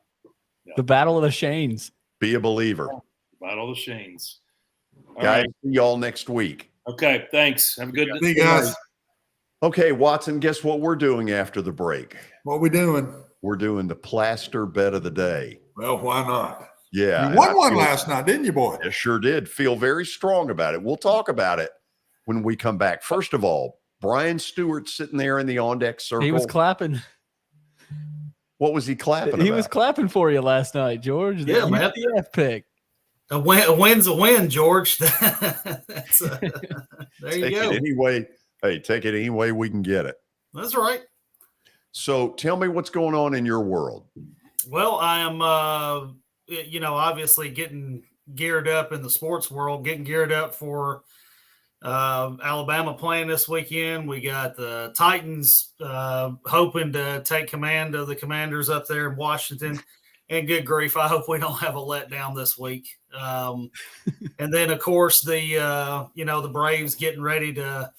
The Battle of the Shanes.
Be a believer.
Battle of the Shanes. All
Guys,
right.
see y'all next week.
Okay, thanks. Have a good
See you guys.
Okay, Watson, guess what we're doing after the break?
What we doing?
We're doing the plaster bet of the day.
Well, why not?
Yeah.
You won one last night, didn't you, boy?
I sure did. Feel very strong about it. We'll talk about it when we come back. First of all, Brian Stewart sitting there in the on-deck circle.
He was clapping.
What was he clapping
He
about?
was clapping for you last night, George.
Yeah,
the
man.
UCF pick.
A win's a win, George. There you go.
Take it any way we can get it.
That's right.
So tell me what's going on in your world.
Well, I am, obviously getting geared up in the sports world, getting geared up for Alabama playing this weekend. We got the Titans hoping to take command of the Commanders up there in Washington. And good grief, I hope we don't have a letdown this week. And then, of course, the Braves getting ready to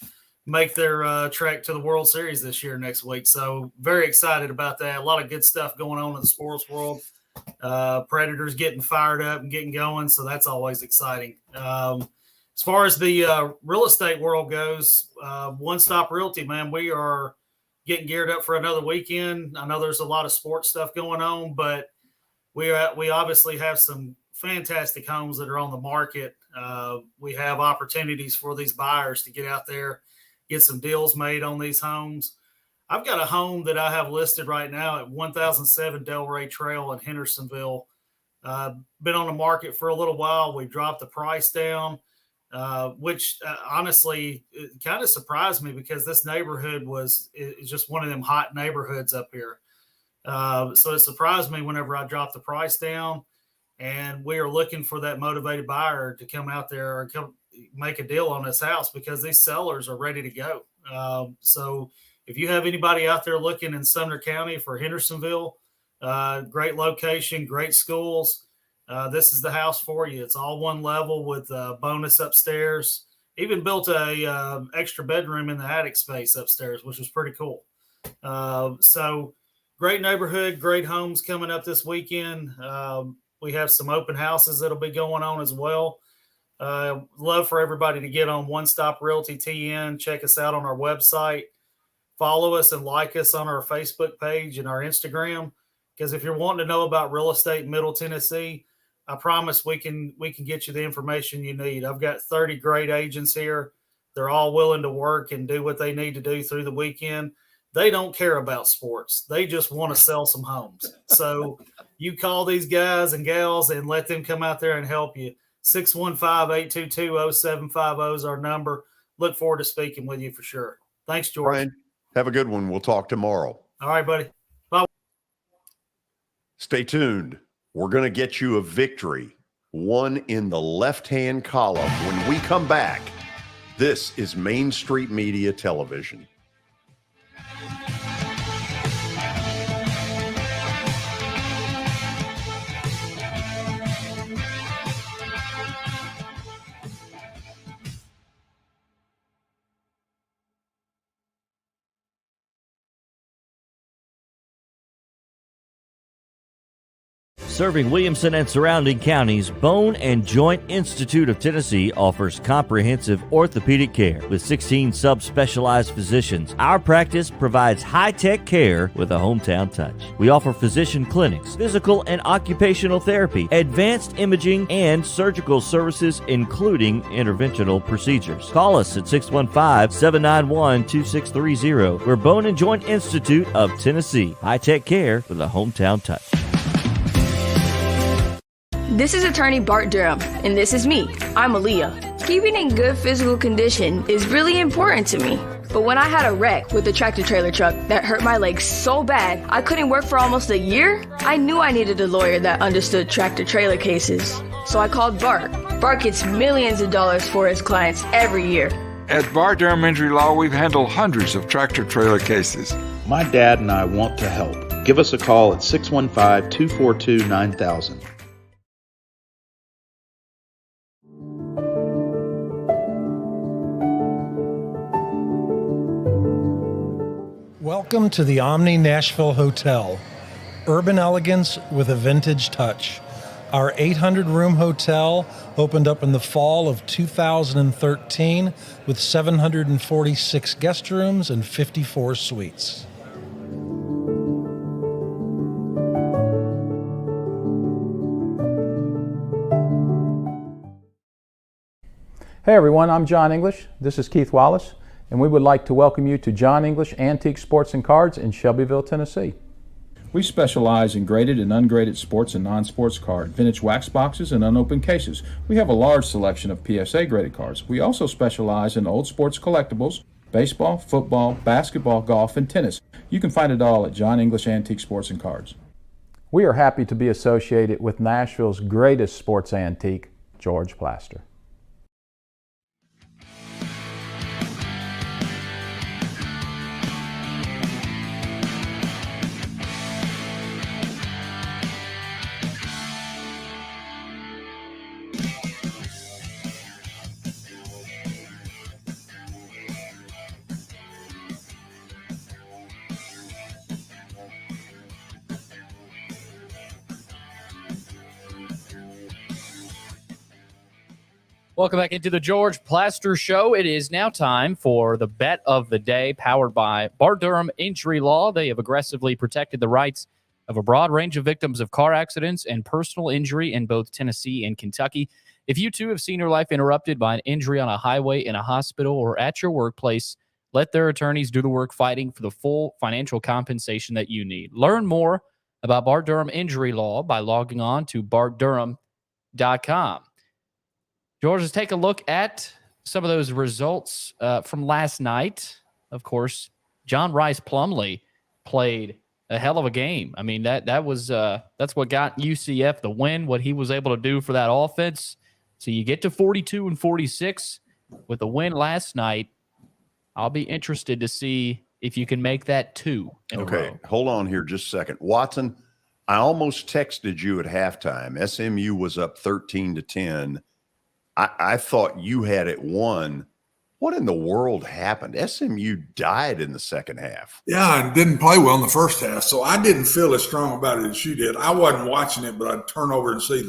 make their trek to the World Series this year next week. So very excited about that. A lot of good stuff going on in the sports world. Predators getting fired up and getting going, so that's always exciting. As far as the real estate world goes, One Stop Realty, man, we are getting geared up for another weekend. I know there's a lot of sports stuff going on, but we obviously have some fantastic homes that are on the market. We have opportunities for these buyers to get out there, get some deals made on these homes. I've got a home that I have listed right now at 1007 Delray Trail in Hendersonville. Been on the market for a little while. We dropped the price down, which honestly kind of surprised me because this neighborhood is just one of them hot neighborhoods up here. So it surprised me whenever I dropped the price down, and we are looking for that motivated buyer to come out there and come make a deal on this house because these sellers are ready to go. So if you have anybody out there looking in Sumner County for Hendersonville, great location, great schools, this is the house for you. It's all one level with a bonus upstairs. Even built a extra bedroom in the attic space upstairs, which was pretty cool. So great neighborhood, great homes coming up this weekend. We have some open houses that'll be going on as well. Love for everybody to get on One Stop Realty TN. Check us out on our website. Follow us and like us on our Facebook page and our Instagram. Because if you're wanting to know about real estate in Middle Tennessee, I promise we can get you the information you need. I've got 30 great agents here. They're all willing to work and do what they need to do through the weekend. They don't care about sports. They just want to sell some homes. So you call these guys and gals and let them come out there and help you. 615-822-0750 is our number. Look forward to speaking with you for sure. Thanks, George.
Brian, have a good one. We'll talk tomorrow.
All right, buddy. Bye.
Stay tuned. We're going to get you a victory, one in the left-hand column. When we come back, this is Main Street Media Television.
Serving Williamson and surrounding counties, Bone and Joint Institute of Tennessee offers comprehensive orthopedic care with 16 subspecialized physicians. Our practice provides high-tech care with a hometown touch. We offer physician clinics, physical and occupational therapy, advanced imaging, and surgical services, including interventional procedures. Call us at 615-791-2630. We're Bone and Joint Institute of Tennessee. High-tech care with a hometown touch.
This is attorney Bart Durham, and this is me. I'm Aaliyah. Keeping in good physical condition is really important to me. But when I had a wreck with a tractor trailer truck that hurt my legs so bad I couldn't work for almost a year, I knew I needed a lawyer that understood tractor trailer cases. So I called Bart. Bart gets millions of dollars for his clients every year.
At Bart Durham Injury Law, we've handled hundreds of tractor trailer cases.
My dad and I want to help. Give us a call at 615-242-9000.
Welcome to the Omni Nashville Hotel. Urban elegance with a vintage touch. Our 800-room hotel opened up in the fall of 2013 with 746 guest rooms and 54 suites.
Hey everyone, I'm John English. This is Keith Wallace, and we would like to welcome you to John English Antique Sports and Cards in Shelbyville, Tennessee. We specialize in graded and ungraded sports and non-sports cards, vintage wax boxes, and unopened cases. We have a large selection of PSA graded cards. We also specialize in old sports collectibles, baseball, football, basketball, golf, and tennis. You can find it all at John English Antique Sports and Cards. We are happy to be associated with Nashville's greatest sports antique, George Plaster.
Welcome back into the George Plaster Show. It is now time for the bet of the day, powered by Bart Durham Injury Law. They have aggressively protected the rights of a broad range of victims of car accidents and personal injury in both Tennessee and Kentucky. If you too have seen your life interrupted by an injury on a highway, in a hospital, or at your workplace, let their attorneys do the work fighting for the full financial compensation that you need. Learn more about Bart Durham Injury Law by logging on to bartdurham.com. George, let's take a look at some of those results from last night. Of course, John Rice Plumlee played a hell of a game. I mean, that's what got UCF the win, what he was able to do for that offense. So you get to 42 and 46 with a win last night. I'll be interested to see if you can make that 2 in a row.
Hold on here just a second. Watson, I almost texted you at halftime. SMU was up 13-10. I thought you had it won. What in the world happened? SMU died in the second half.
Yeah, and didn't play well in the first half, so I didn't feel as strong about it as you did. I wasn't watching it, but I'd turn over and see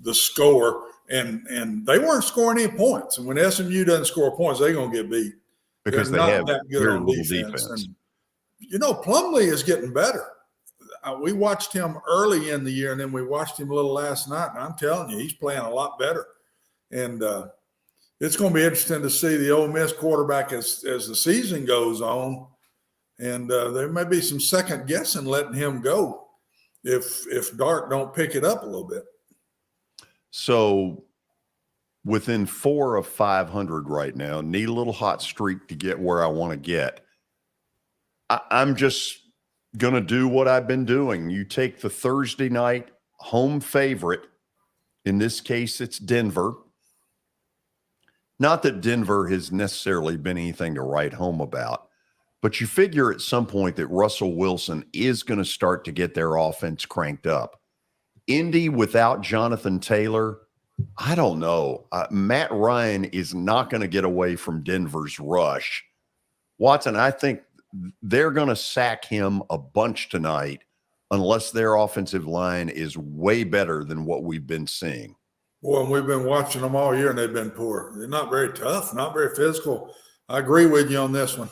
the score, and they weren't scoring any points. And when SMU doesn't score points, they're going to get beat.
Because
they're
they
not
have
that good
very
on
little
defense.
defense.
And, Plumlee is getting better. We watched him early in the year, and then we watched him a little last night, and I'm telling you, he's playing a lot better. And it's going to be interesting to see the Ole Miss quarterback as the season goes on. And there may be some second guessing letting him go if Dart don't pick it up a little bit.
So within 4 of 500 right now, need a little hot streak to get where I want to get. I'm just going to do what I've been doing. You take the Thursday night home favorite. In this case, it's Denver. Not that Denver has necessarily been anything to write home about, but you figure at some point that Russell Wilson is going to start to get their offense cranked up. Indy without Jonathan Taylor, I don't know. Matt Ryan is not going to get away from Denver's rush. Watson, I think they're going to sack him a bunch tonight unless their offensive line is way better than what we've been seeing.
Boy, and we've been watching them all year, and they've been poor. They're not very tough, not very physical. I agree with you on this one.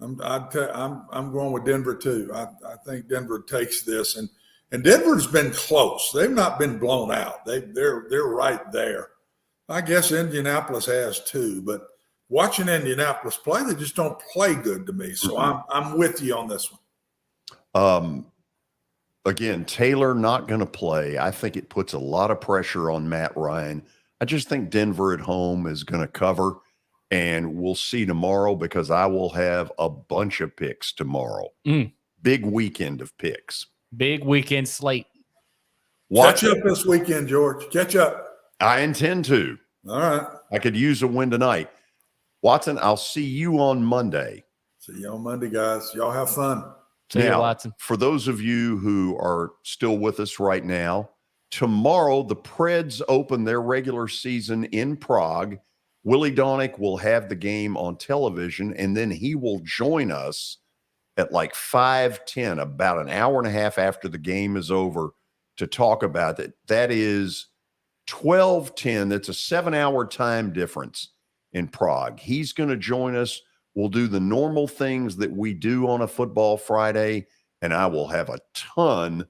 I'm going with Denver too. I think Denver takes this, and Denver's been close. They've not been blown out. They're right there. I guess Indianapolis has too, but watching Indianapolis play, they just don't play good to me. So I'm with you on this one.
Again, Taylor not going to play. I think it puts a lot of pressure on Matt Ryan. I just think Denver at home is going to cover, and we'll see tomorrow because I will have a bunch of picks tomorrow. Big weekend of picks.
Big weekend slate.
Catch up this weekend, George. Catch up.
I intend to.
All right.
I could use a win tonight. Watson, I'll see you on Monday.
See you on Monday, guys. Y'all have fun.
Now, for those of you who are still with us right now, tomorrow the Preds open their regular season in Prague. Willie Donick will have the game on television, and then he will join us at like 5:10, about an hour and a half after the game is over, to talk about it. That is 12:10. That's a 7-hour time difference in Prague. He's going to join us. We'll do the normal things that we do on a Football Friday, and I will have a ton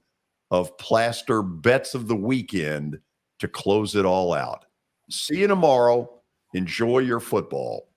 of plaster bets of the weekend to close it all out. See you tomorrow. Enjoy your football.